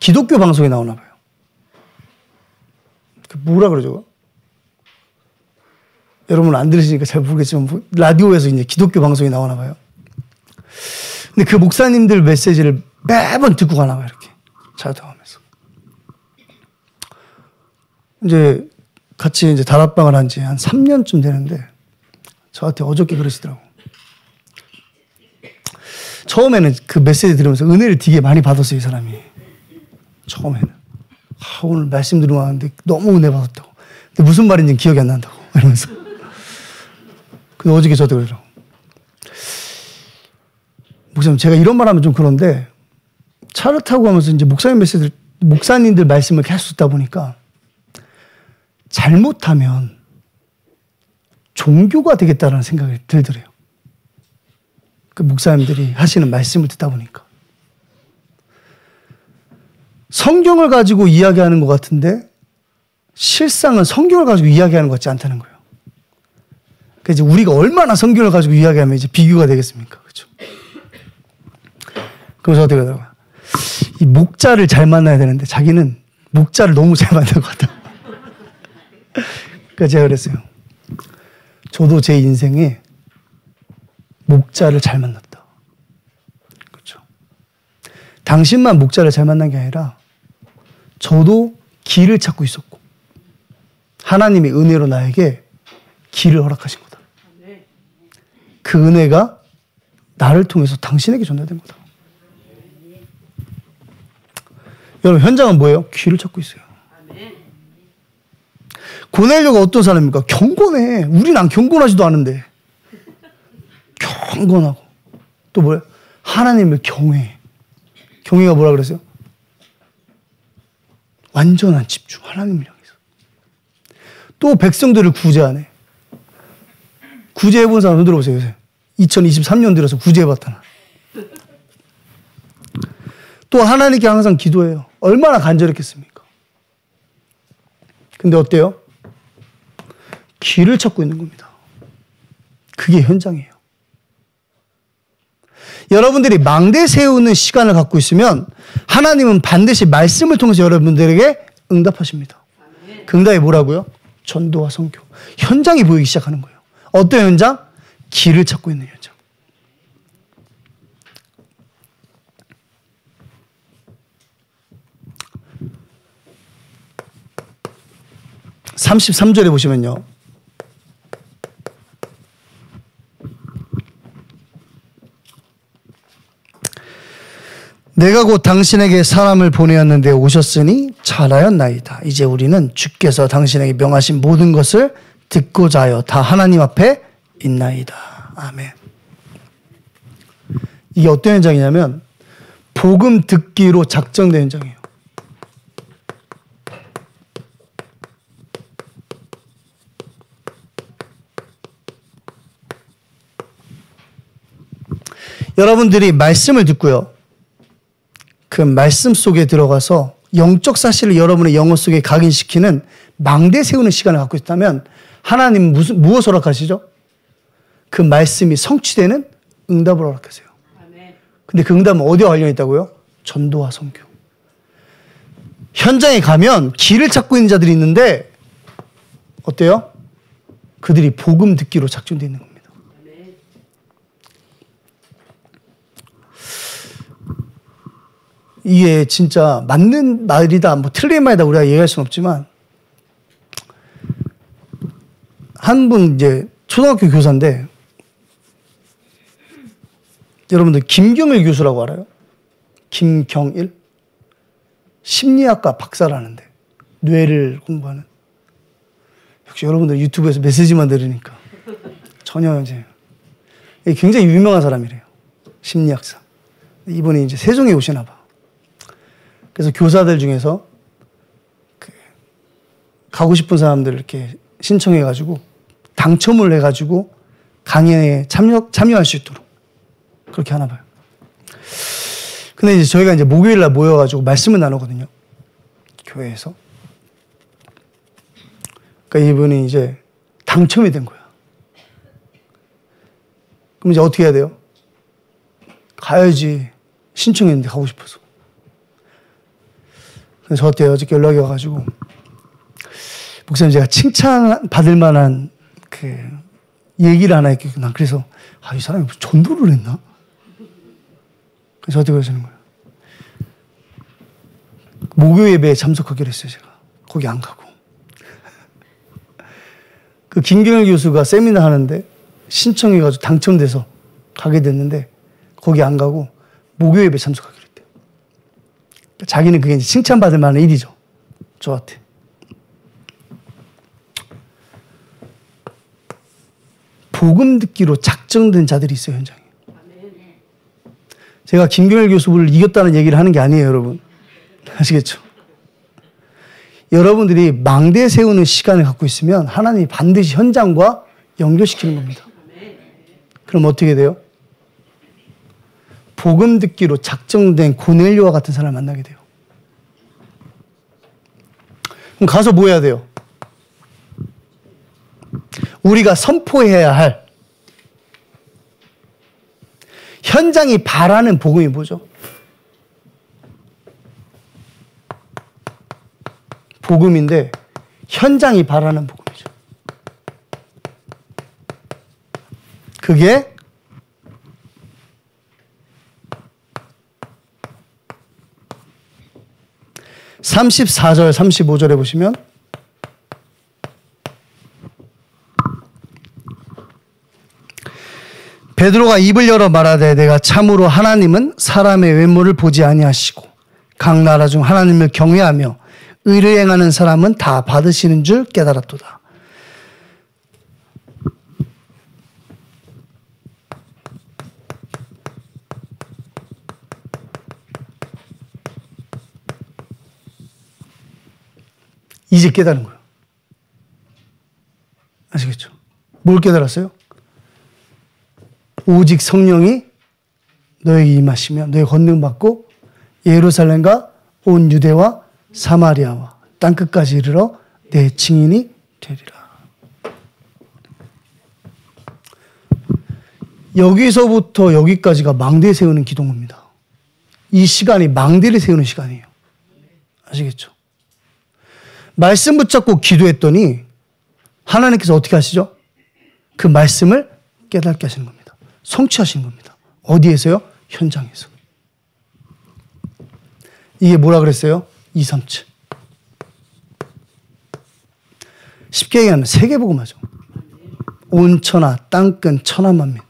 A: 기독교 방송이 나오나 봐요. 뭐라 그러죠? 여러분 안 들으시니까 잘 모르겠지만 라디오에서 이제 기독교 방송이 나오나 봐요. 근데 그 목사님들 메시지를 매번 듣고 가나 봐요. 이렇게 차를 타고 가면서. 이제 같이 이제 다락방을 한 지 한 3년쯤 되는데 저한테 어저께 그러시더라고. 처음에는 그 메시지 들으면서 은혜를 되게 많이 받았어요, 이 사람이. 처음에는. 오늘 말씀 들으러 왔는데 너무 은혜 받았다고. 근데 무슨 말인지 기억이 안 난다고. 이러면서. 근데 어저께 저도 그러더라고. 목사님, 제가 이런 말 하면 좀 그런데 차를 타고 가면서 이제 목사님들 말씀을 계속 듣다 보니까 잘못하면 종교가 되겠다라는 생각이 들더래요. 그 목사님들이 하시는 말씀을 듣다 보니까. 성경을 가지고 이야기하는 것 같은데 실상은 성경을 가지고 이야기하는 것 같지 않다는 거예요. 그러니까 이제 우리가 얼마나 성경을 가지고 이야기하면 이제 비교가 되겠습니까? 그렇죠? 그래서 어떻게 하더라고요. 이 목자를 잘 만나야 되는데 자기는 목자를 너무 잘 만난 것 같다. 그러니까 제가 그랬어요. 저도 제 인생에 목자를 잘 만났다. 그렇죠. 당신만 목자를 잘 만난 게 아니라 저도 길을 찾고 있었고 하나님의 은혜로 나에게 길을 허락하신 거다. 그 은혜가 나를 통해서 당신에게 전달된 거다. 여러분 현장은 뭐예요? 길을 찾고 있어요. 고넬료가 어떤 사람입니까? 경건해. 우린 안 경건하지도 않은데. 경건하고. 또 뭐예요? 하나님을 경외해. 경외가 뭐라 그랬어요? 완전한 집중. 하나님을 향해서. 또 백성들을 구제하네. 구제해본 사람 손 들어보세요. 요새. 2023년 들어서 구제해봤다. 또 하나님께 항상 기도해요. 얼마나 간절했겠습니까? 근데 어때요? 길을 찾고 있는 겁니다. 그게 현장이에요. 여러분들이 망대 세우는 시간을 갖고 있으면 하나님은 반드시 말씀을 통해서 여러분들에게 응답하십니다. 그 응답이 뭐라고요? 전도와 선교. 현장이 보이기 시작하는 거예요. 어떤 현장? 길을 찾고 있는 현장. (33절에) 보시면요. 내가 곧 당신에게 사람을 보내었는데 오셨으니 잘하였나이다. 이제 우리는 주께서 당신에게 명하신 모든 것을 듣고자 하여 다 하나님 앞에 있나이다. 아멘. 이게 어떤 현장이냐면 복음 듣기로 작정된 현장이에요. 여러분들이 말씀을 듣고요. 그 말씀 속에 들어가서 영적 사실을 여러분의 영혼 속에 각인시키는 망대 세우는 시간을 갖고 있다면 하나님 무엇을 허락하시죠? 그 말씀이 성취되는 응답을 허락하세요. 근데 그 응답은 어디와 관련이 있다고요? 전도와 선교. 현장에 가면 길을 찾고 있는 자들이 있는데 어때요? 그들이 복음 듣기로 작정되어 있는 겁니다. 이게 진짜 맞는 말이다, 뭐 틀린 말이다 우리가 얘기할 수는 없지만 한 분 이제 초등학교 교사인데 여러분들 김경일 교수라고 알아요? 김경일? 심리학과 박사라는데 뇌를 공부하는. 역시 여러분들 유튜브에서 메시지만 들으니까 전혀 이제 굉장히 유명한 사람이래요. 심리학사. 이분이 이제 세종에 오시나 봐. 그래서 교사들 중에서 가고 싶은 사람들 이렇게 신청해가지고 당첨을 해가지고 강연에 참여할 수 있도록 그렇게 하나 봐요. 근데 이제 저희가 이제 목요일 날 모여가지고 말씀을 나누거든요. 교회에서. 그러니까 이분이 이제 당첨이 된 거야. 그럼 이제 어떻게 해야 돼요? 가야지. 신청했는데 가고 싶어서. 그래서 저한테 어저께 연락이 와가지고 목사님 제가 칭찬받을 만한 그 얘기를 하나 했겠구나. 그래서 이 사람이 무슨 전도를 했나? 그래서 어떻게 그러시는 거예요? 목요 예배에 참석하기로 했어요, 제가. 거기 안 가고. 그 김경일 교수가 세미나 하는데 신청해가지고 당첨돼서 가게 됐는데 거기 안 가고 목요 예배에 참석하기로 했대요. 자기는 그게 이제 칭찬받을 만한 일이죠. 저한테. 복음 듣기로 작정된 자들이 있어요, 현장에. 제가 김경일 교수를 이겼다는 얘기를 하는 게 아니에요, 여러분. 아시겠죠? 여러분들이 망대 세우는 시간을 갖고 있으면 하나님이 반드시 현장과 연결시키는 겁니다. 그럼 어떻게 돼요? 복음 듣기로 작정된 고넬료와 같은 사람을 만나게 돼요. 그럼 가서 뭐 해야 돼요? 우리가 선포해야 할 현장이 바라는 복음이 뭐죠? 복음인데 현장이 바라는 복음이죠. 그게 (34절) (35절에) 보시면 베드로가 입을 열어 말하되 내가 참으로 하나님은 사람의 외모를 보지 아니하시고 각 나라 중 하나님을 경외하며 의를 행하는 사람은 다 받으시는 줄 깨달았도다. 이제 깨달은 거예요. 아시겠죠? 뭘 깨달았어요? 오직 성령이 너에게 임하시면 너의 권능 받고 예루살렘과 온 유대와 사마리아와 땅끝까지 이르러 내 증인이 되리라. 여기서부터 여기까지가 망대 세우는 기도입니다. 이 시간이 망대를 세우는 시간이에요. 아시겠죠? 말씀 붙잡고 기도했더니 하나님께서 어떻게 하시죠? 그 말씀을 깨닫게 하시는 겁니다. 성취하시는 겁니다. 어디에서요? 현장에서. 이게 뭐라 그랬어요? 237. 쉽게 얘기하면 세계복음화죠. 온 천하 땅끝 천하만민.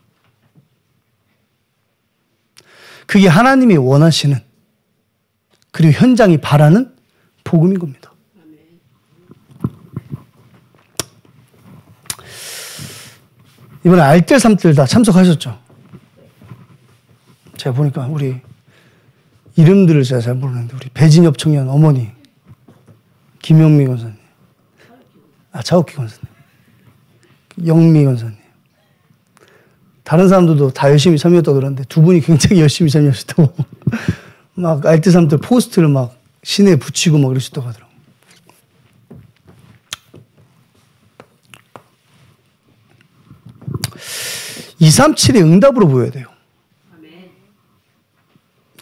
A: 그게 하나님이 원하시는 그리고 현장이 바라는 복음인 겁니다. 이번에 알뜰 삼뜰 다 참석하셨죠? 제가 보니까 우리 이름들을 제가 잘 모르는데 우리 배진엽 청년 어머니 김영미 권사님, 차옥기 권사님, 영미 권사님, 다른 사람들도 다 열심히 섬겼다고 그러는데 두 분이 굉장히 열심히 섬겼다고 막 알뜰삼뜰 포스트를 막 시내에 붙이고 막 그러셨다고 하더라고요. (237의) 응답으로 보여야 돼요.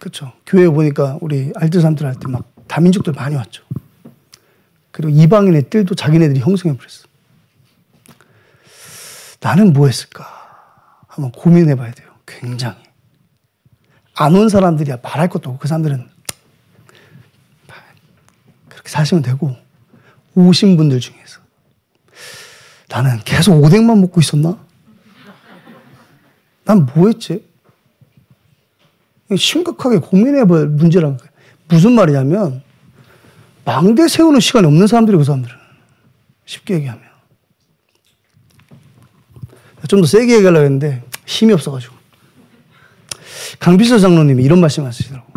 A: 그렇죠. 교회에 보니까 우리 알뜰삼뜰 할 때 막 다민족들 많이 왔죠. 그리고 이방인의 뜰도 자기네들이 형성해 버렸어. 나는 뭐 했을까? 한번 고민해 봐야 돼요. 굉장히. 안 온 사람들이야 말할 것도 없고 그 사람들은 그렇게 사시면 되고, 오신 분들 중에서 나는 계속 오뎅만 먹고 있었나? 난 뭐 했지? 심각하게 고민해 볼 문제라는 거예요. 무슨 말이냐면 망대 세우는 시간이 없는 사람들이 그 사람들은. 쉽게 얘기하면. 좀 더 세게 얘기하려고 했는데 힘이 없어가지고. 강비서 장로님이 이런 말씀 하시더라고요.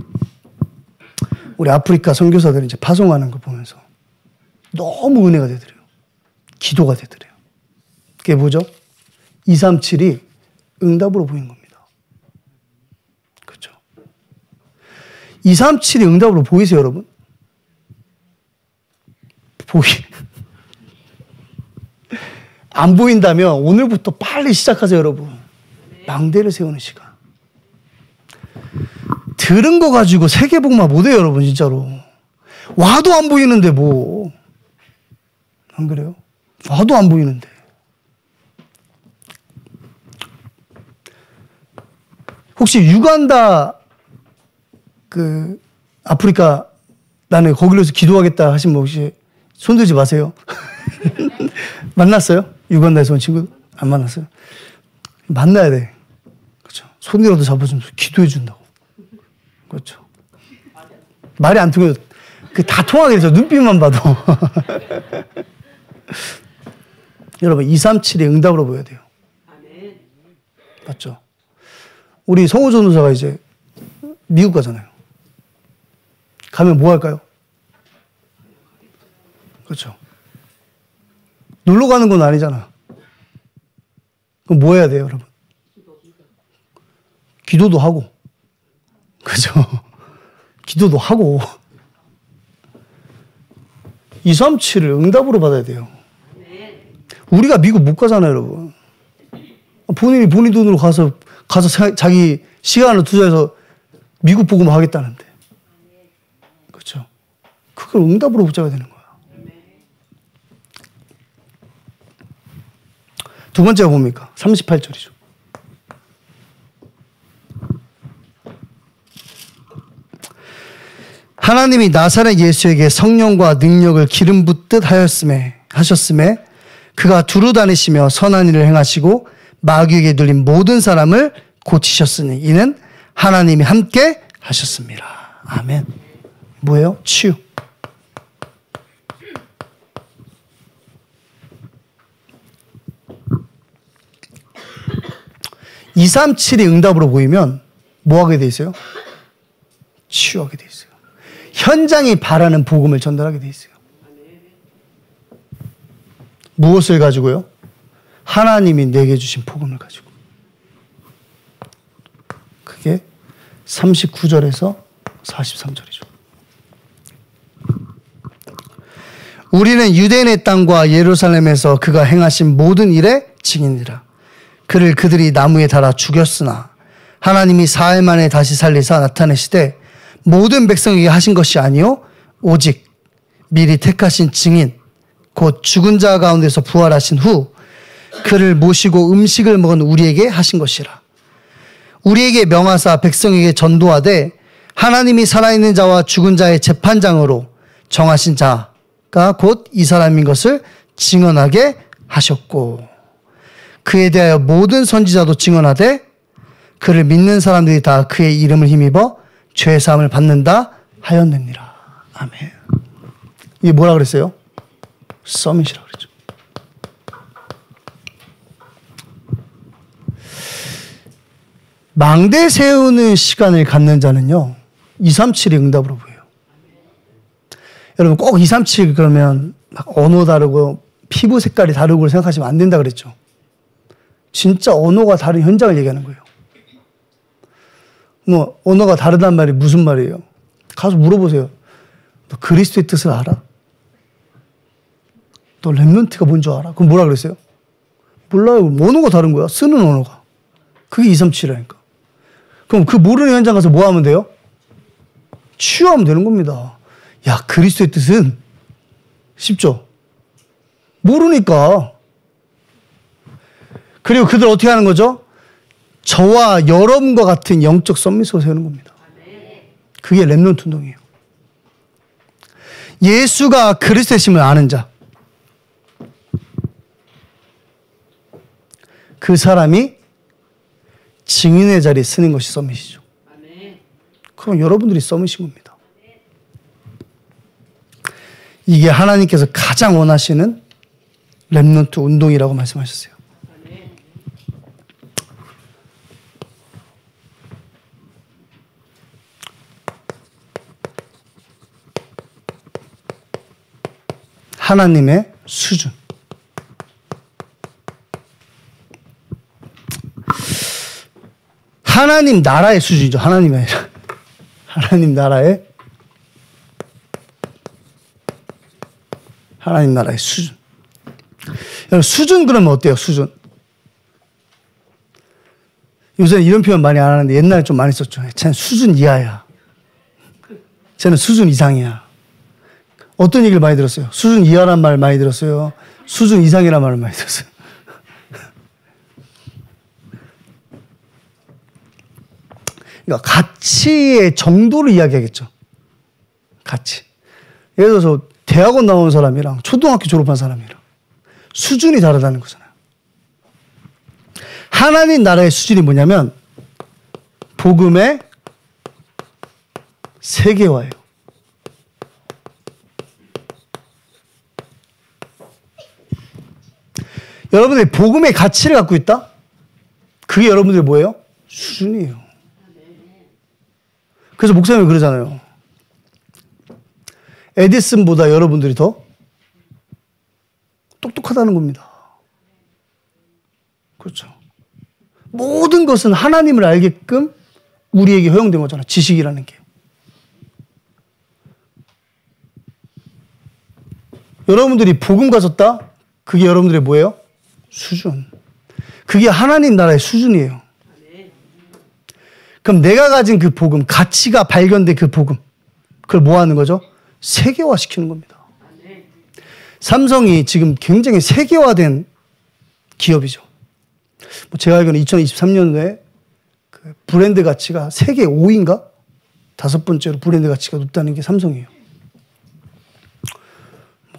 A: 우리 아프리카 선교사들이 이제 파송하는 거 보면서 너무 은혜가 되더래요. 기도가 되더래요. 그게 뭐죠? 237이 응답으로 보인 겁니다. 그렇죠? 237이 응답으로 보이세요, 여러분? 안 보인다면 오늘부터 빨리 시작하세요, 여러분. 망대를 세우는 시간. 들은 거 가지고 세계복만 못해요, 여러분, 진짜로. 와도 안 보이는데 뭐. 안 그래요? 와도 안 보이는데. 혹시 유간다 그 아프리카 나는 거기로서 기도하겠다 하신 분 혹시 손들지 마세요. 만났어요? 유간다에서 온 친구 안 만났어요? 만나야 돼. 그렇죠. 손이라도 잡아주면서 기도해 준다고. 그렇죠. 말이 안 통해도 그 다 통하게 돼서 눈빛만 봐도. 여러분 237의 응답으로 보여야 돼요. 맞죠? 우리 성호 전도사가 이제 미국 가잖아요. 가면 뭐 할까요? 그렇죠. 놀러 가는 건 아니잖아. 그럼 뭐 해야 돼요, 여러분? 기도도 하고. 그죠? 기도도 하고. 237을 응답으로 받아야 돼요. 우리가 미국 못 가잖아요, 여러분. 본인이 본인 돈으로 가서 자기 시간을 투자해서 미국 복음 하겠다는데. 그렇죠? 그걸 응답으로 붙잡아야 되는 거야. 두 번째가 뭡니까? 38절이죠. 하나님이 나사렛 예수에게 성령과 능력을 기름 붓듯 하셨음에 그가 두루 다니시며 선한 일을 행하시고 마귀에게 눌린 모든 사람을 고치셨으니 이는 하나님이 함께 하셨습니다. 아멘. 뭐예요? 치유. (237이) 응답으로 보이면 뭐 하게 돼 있어요? 치유하게 돼 있어요. 현장이 바라는 복음을 전달하게 돼 있어요. 무엇을 가지고요? 하나님이 내게 주신 복음을 가지고. 그게 39절에서 43절이죠. 우리는 유대인의 땅과 예루살렘에서 그가 행하신 모든 일의 증인이라. 그를 그들이 나무에 달아 죽였으나 하나님이 사흘 만에 다시 살리사 나타내시되 모든 백성에게 하신 것이 아니요 오직 미리 택하신 증인 곧 죽은 자 가운데서 부활하신 후 그를 모시고 음식을 먹은 우리에게 하신 것이라. 우리에게 명하사 백성에게 전도하되 하나님이 살아있는 자와 죽은 자의 재판장으로 정하신 자가 곧 이 사람인 것을 증언하게 하셨고 그에 대하여 모든 선지자도 증언하되 그를 믿는 사람들이 다 그의 이름을 힘입어 죄사함을 받는다 하였느니라. 아멘. 이게 뭐라 그랬어요? 서밋이라고 그랬죠. 망대 세우는 시간을 갖는 자는요 237이 응답으로 보여요. 여러분 꼭 237 그러면 막 언어 다르고 피부 색깔이 다르고 생각하시면 안 된다 그랬죠. 진짜 언어가 다른 현장을 얘기하는 거예요. 뭐 언어가 다르단 말이 무슨 말이에요? 가서 물어보세요. 너 그리스도의 뜻을 알아? 너 렘넌트가 뭔 줄 알아? 그럼 뭐라 그랬어요? 몰라요. 언어가 다른 거야. 쓰는 언어가. 그게 237이라니까. 그럼 그 모르는 현장 가서 뭐 하면 돼요? 치유하면 되는 겁니다. 야, 그리스도의 뜻은 쉽죠? 모르니까. 그리고 그들 어떻게 하는 거죠? 저와 여러분과 같은 영적 썸밋을 세우는 겁니다. 그게 렘넌트 운동이에요. 예수가 그리스도심을 아는 자. 그 사람이 증인의 자리에 쓰는 것이 썸밋이죠. 그럼 여러분들이 썸밋인 겁니다. 이게 하나님께서 가장 원하시는 렘넌트 운동이라고 말씀하셨어요. 하나님의 수준. 하나님 나라의 수준이죠. 하나님이 아니라. 하나님 나라의 수준. 여러분, 수준 그러면 어때요? 수준. 요새는 이런 표현 많이 안 하는데 옛날에 좀 많이 썼죠. 쟤는 수준 이하야. 쟤는 수준 이상이야. 어떤 얘기를 많이 들었어요? 수준 이하란 말 많이 들었어요. 수준 이상이란 말을 많이 들었어요. 그러니까 가치의 정도를 이야기하겠죠. 가치. 예를 들어서 대학원 나온 사람이랑 초등학교 졸업한 사람이랑 수준이 다르다는 거잖아요. 하나님 나라의 수준이 뭐냐면 복음의 세계화예요. 여러분들이 복음의 가치를 갖고 있다? 그게 여러분들이 뭐예요? 수준이에요. 그래서 목사님이 그러잖아요. 에디슨보다 여러분들이 더 똑똑하다는 겁니다. 그렇죠. 모든 것은 하나님을 알게끔 우리에게 허용된 거잖아요. 지식이라는 게. 여러분들이 복음 가졌다? 그게 여러분들의 뭐예요? 수준. 그게 하나님 나라의 수준이에요. 그럼 내가 가진 그 복음, 가치가 발견된 그 복음, 그걸 뭐 하는 거죠? 세계화 시키는 겁니다. 삼성이 지금 굉장히 세계화된 기업이죠. 뭐 제가 알기로는 2023년도에 그 브랜드 가치가 세계 5위인가? 5번째로 브랜드 가치가 높다는 게 삼성이에요.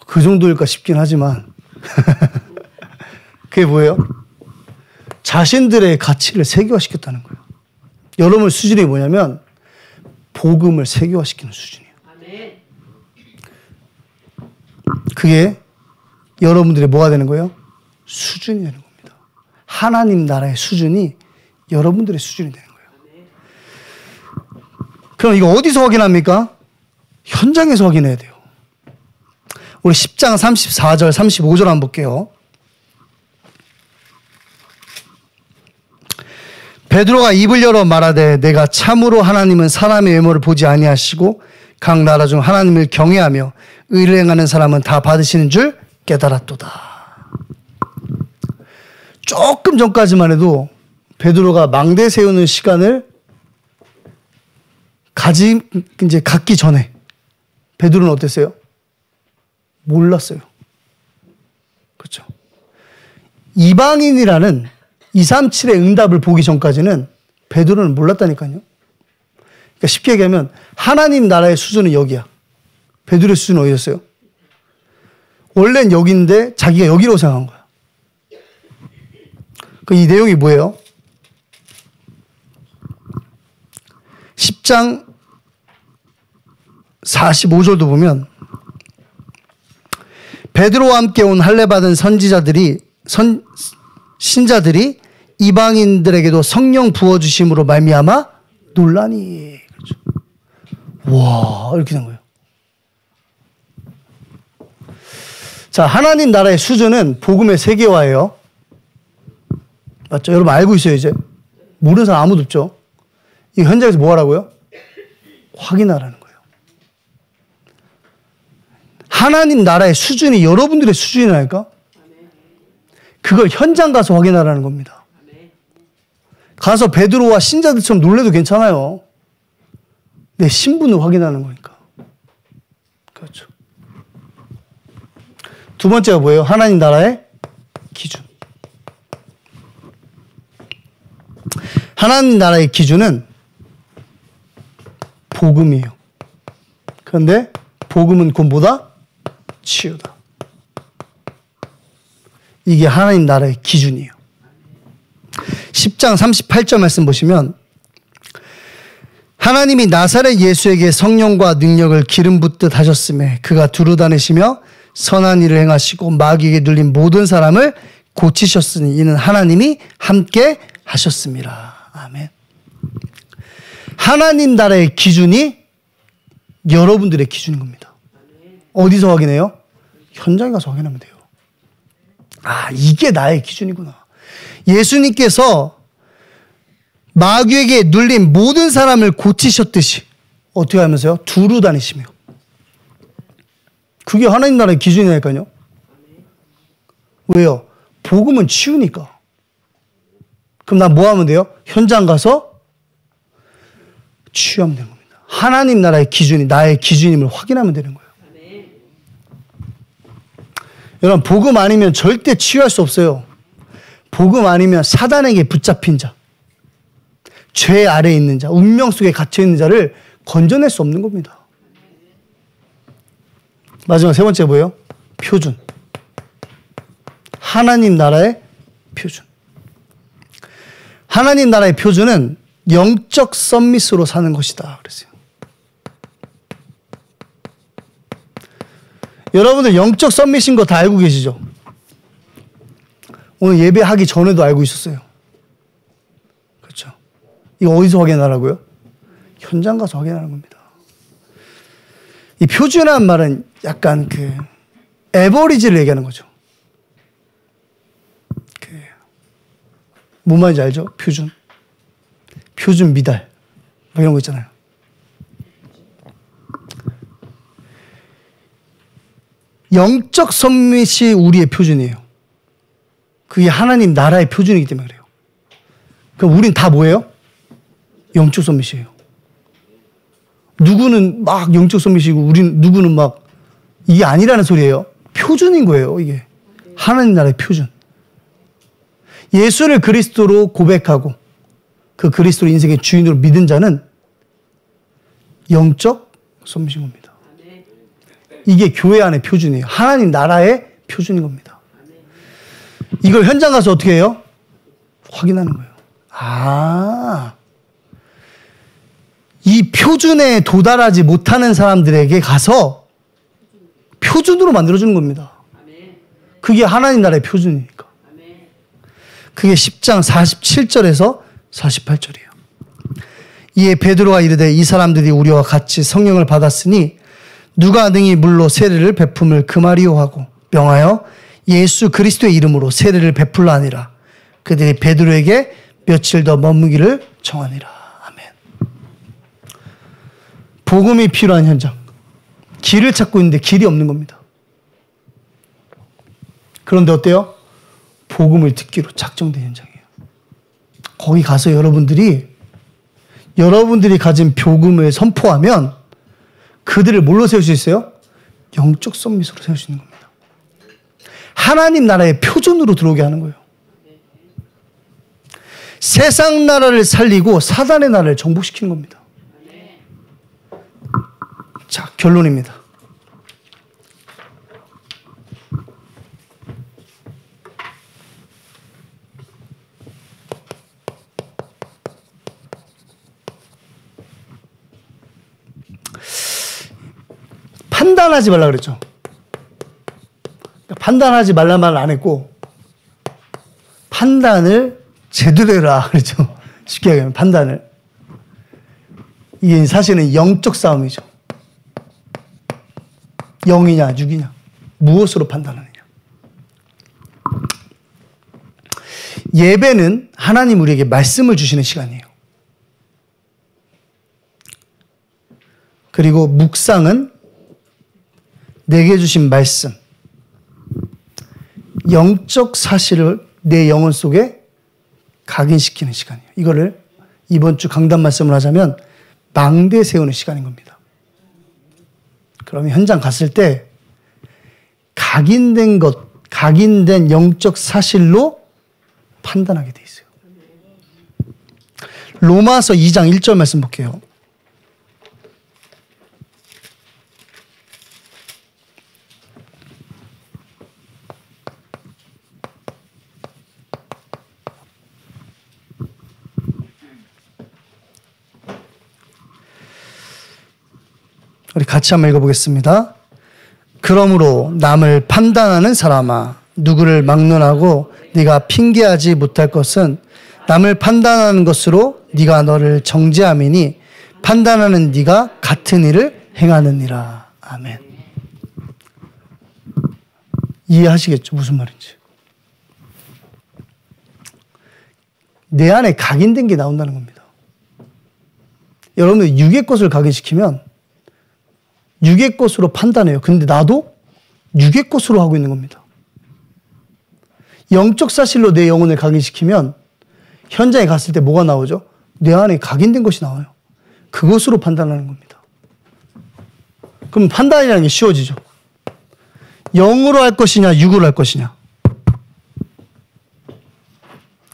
A: 그 정도일까 싶긴 하지만 그게 뭐예요? 자신들의 가치를 세계화시켰다는 거예요. 여러분 수준이 뭐냐면 복음을 세계화시키는 수준이에요. 그게 여러분들의 뭐가 되는 거예요? 수준이 되는 겁니다. 하나님 나라의 수준이 여러분들의 수준이 되는 거예요. 그럼 이거 어디서 확인합니까? 현장에서 확인해야 돼요. 우리 10장 34절 35절 한번 볼게요. 베드로가 입을 열어 말하되 내가 참으로 하나님은 사람의 외모를 보지 아니하시고 각 나라 중 하나님을 경외하며 의를 행하는 사람은 다 받으시는 줄 깨달았도다. 조금 전까지만 해도 베드로가 망대 세우는 시간을 갖기 전에 베드로는 어땠어요? 몰랐어요. 그렇죠. 이방인이라는 237의 응답을 보기 전까지는 베드로는 몰랐다니까요. 그러니까 쉽게 얘기하면 하나님 나라의 수준은 여기야. 베드로의 수준은 어디였어요? 원래는 여기인데 자기가 여기로 생각한 거야. 이 내용이 뭐예요? 10장 45절도 보면 베드로와 함께 온 할례받은 신자들이 이방인들에게도 성령 부어주심으로 말미암아 놀라니. 그렇죠. 와, 이렇게 된 거예요. 자, 하나님 나라의 수준은 복음의 세계화예요. 맞죠? 여러분 알고 있어요, 이제? 모르는 사람 아무도 없죠? 이 현장에서 뭐 하라고요? 확인하라는 거예요. 하나님 나라의 수준이 여러분들의 수준이라니까? 그걸 현장 가서 확인하라는 겁니다. 가서 베드로와 신자들처럼 놀래도 괜찮아요. 내 신분을 확인하는 거니까. 그렇죠. 두 번째가 뭐예요? 하나님 나라의 기준. 하나님 나라의 기준은 복음이에요. 그런데 복음은 곧 뭐다? 치유다. 이게 하나님 나라의 기준이에요. 10장 38절 말씀 보시면 하나님이 나사렛 예수에게 성령과 능력을 기름 붓듯 하셨음에 그가 두루 다니시며 선한 일을 행하시고 마귀에게 눌린 모든 사람을 고치셨으니 이는 하나님이 함께 하셨습니다. 아멘. 하나님 나라의 기준이 여러분들의 기준인 겁니다. 어디서 확인해요? 현장에 가서 확인하면 돼요. 아, 이게 나의 기준이구나. 예수님께서 마귀에게 눌린 모든 사람을 고치셨듯이 어떻게 하면서요? 두루 다니시며. 그게 하나님 나라의 기준이니까요. 왜요? 복음은 치유니까. 그럼 난 뭐 하면 돼요? 현장 가서 치유하면 되는 겁니다. 하나님 나라의 기준이 나의 기준임을 확인하면 되는 거예요. 여러분, 복음 아니면 절대 치유할 수 없어요. 복음 아니면 사단에게 붙잡힌 자, 죄 아래에 있는 자, 운명 속에 갇혀있는 자를 건져낼 수 없는 겁니다. 마지막 세 번째 뭐예요? 표준. 하나님 나라의 표준. 하나님 나라의 표준은 영적 서밋으로 사는 것이다. 그랬어요. 여러분들 영적 서밋인 거 다 알고 계시죠? 오늘 예배하기 전에도 알고 있었어요. 그렇죠? 이거 어디서 확인하라고요? 현장 가서 확인하는 겁니다. 이 표준이라는 말은 약간 에버리지를 얘기하는 거죠. 뭔 말인지 알죠? 표준. 표준 미달. 뭐 이런 거 있잖아요. 영적 서밋이 우리의 표준이에요. 그게 하나님 나라의 표준이기 때문에 그래요. 그럼 우린 다 뭐예요? 영적 서밋이에요. 누구는 막 영적 서밋이고 누구는 막 이게 아니라는 소리예요. 표준인 거예요, 이게. 하나님 나라의 표준. 예수를 그리스도로 고백하고 그 그리스도를 인생의 주인으로 믿은 자는 영적 서밋인 겁니다. 이게 교회 안의 표준이에요. 하나님 나라의 표준인 겁니다. 이걸 현장 가서 어떻게 해요? 확인하는 거예요. 아, 이 표준에 도달하지 못하는 사람들에게 가서 표준으로 만들어주는 겁니다. 그게 하나님 나라의 표준이니까. 그게 10장 47절에서 48절이에요. 이에 베드로가 이르되 이 사람들이 우리와 같이 성령을 받았으니 누가 능히 물로 세례를 베품을 금하리요 하고 명하여 예수 그리스도의 이름으로 세례를 베풀라 하니라. 그들이 베드로에게 며칠 더 머무기를 청하니라. 아멘. 복음이 필요한 현장. 길을 찾고 있는데 길이 없는 겁니다. 그런데 어때요? 복음을 듣기로 작정된 현장이에요. 거기 가서 여러분들이 가진 복음을 선포하면 그들을 뭘로 세울 수 있어요? 영적 서밋으로 세울 수 있는 겁니다. 하나님 나라의 표준으로 들어오게 하는 거예요. 세상 나라를 살리고 사단의 나라를 정복시키는 겁니다. 자, 결론입니다. 판단하지 말라 그랬죠. 판단하지 말란 말을 안 했고 판단을 제대로 해라 그랬죠. 쉽게 얘기하면 판단을. 이게 사실은 영적 싸움이죠. 영이냐 육이냐 무엇으로 판단하느냐. 예배는 하나님 우리에게 말씀을 주시는 시간이에요. 그리고 묵상은 내게 주신 말씀, 영적 사실을 내 영혼 속에 각인시키는 시간이에요. 이거를 이번 주 강단 말씀을 하자면 망대 세우는 시간인 겁니다. 그러면 현장 갔을 때 각인된 영적 사실로 판단하게 돼 있어요. 로마서 2장 1절 말씀 볼게요. 우리 같이 한번 읽어보겠습니다. 그러므로 남을 판단하는 사람아, 누구를 막론하고 네가 핑계하지 못할 것은 남을 판단하는 것으로 네가 너를 정죄함이니 판단하는 네가 같은 일을 행하느니라. 아멘. 이해하시겠죠? 무슨 말인지. 내 안에 각인된 게 나온다는 겁니다. 여러분들 육의 것을 각인시키면 육의 것으로 판단해요. 근데 나도 육의 것으로 하고 있는 겁니다. 영적 사실로 내 영혼을 각인시키면 현장에 갔을 때 뭐가 나오죠? 내 안에 각인된 것이 나와요. 그것으로 판단하는 겁니다. 그럼 판단이라는 게 쉬워지죠. 영으로 할 것이냐, 육으로 할 것이냐.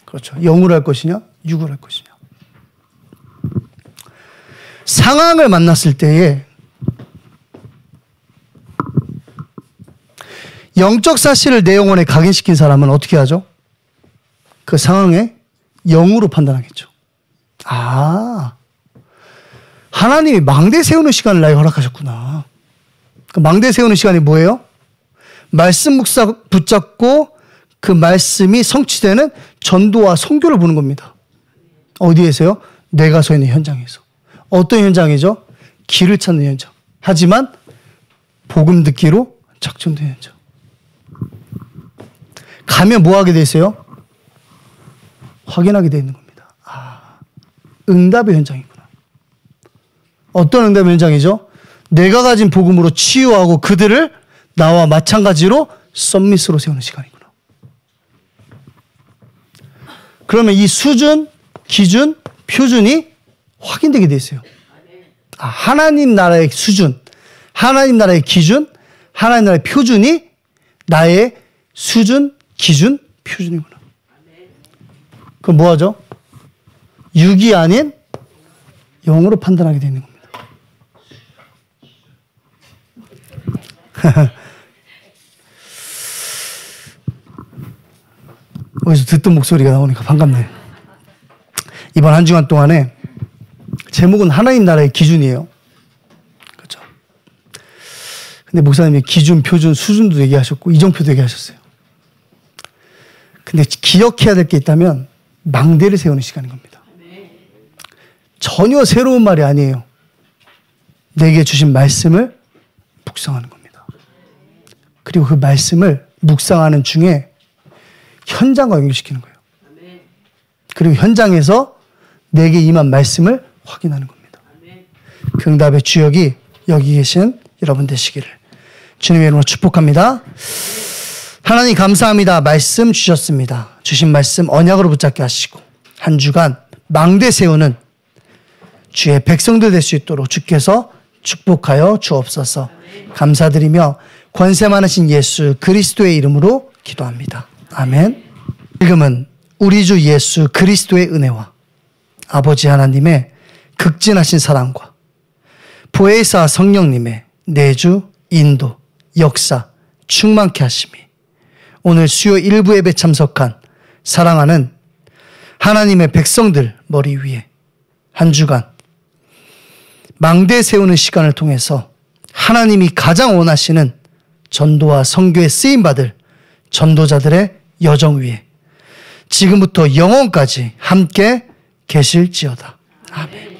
A: 그렇죠. 영으로 할 것이냐, 육으로 할 것이냐. 상황을 만났을 때에 영적 사실을 내 영혼에 각인시킨 사람은 어떻게 하죠? 그 상황에 영으로 판단하겠죠. 아, 하나님이 망대 세우는 시간을 나에게 허락하셨구나. 그 망대 세우는 시간이 뭐예요? 말씀 묵상 붙잡고 그 말씀이 성취되는 전도와 선교를 보는 겁니다. 어디에서요? 내가 서 있는 현장에서. 어떤 현장이죠? 길을 찾는 현장. 하지만 복음 듣기로 작전된 현장. 가면 뭐 하게 돼 있어요? 확인하게 돼 있는 겁니다. 아, 응답의 현장이구나. 어떤 응답의 현장이죠? 내가 가진 복음으로 치유하고 그들을 나와 마찬가지로 썸밋으로 세우는 시간이구나. 그러면 이 수준, 기준, 표준이 확인되게 돼 있어요. 아, 하나님 나라의 수준, 하나님 나라의 기준, 하나님 나라의 표준이 나의 수준, 기준, 표준이구나. 그럼 뭐 하죠? 육이 아닌 영으로 판단하게 되는 겁니다. 어디서 듣던 목소리가 나오니까 반갑네. 이번 한 주간 동안에 제목은 하나님 나라의 기준이에요. 그렇죠? 근데 목사님이 기준, 표준, 수준도 얘기하셨고 이정표도 얘기하셨어요. 근데 기억해야 될 게 있다면 망대를 세우는 시간인 겁니다. 전혀 새로운 말이 아니에요. 내게 주신 말씀을 묵상하는 겁니다. 그리고 그 말씀을 묵상하는 중에 현장과 연결시키는 거예요. 그리고 현장에서 내게 임한 말씀을 확인하는 겁니다. 그 응답의 주역이 여기 계신 여러분 되시기를 주님의 이름으로 축복합니다. 하나님 감사합니다. 말씀 주셨습니다. 주신 말씀 언약으로 붙잡게 하시고 한 주간 망대 세우는 주의 백성들 될 수 있도록 주께서 축복하여 주옵소서. 감사드리며 권세 많으신 예수 그리스도의 이름으로 기도합니다. 아멘. 지금은 우리 주 예수 그리스도의 은혜와 아버지 하나님의 극진하신 사랑과 보혜사 성령님의 내주, 인도, 역사 충만케 하심이 오늘 수요 일부 예배 참석한 사랑하는 하나님의 백성들 머리 위에 한 주간 망대 세우는 시간을 통해서 하나님이 가장 원하시는 전도와 선교에 쓰임받을 전도자들의 여정 위에 지금부터 영원까지 함께 계실지어다. 아멘.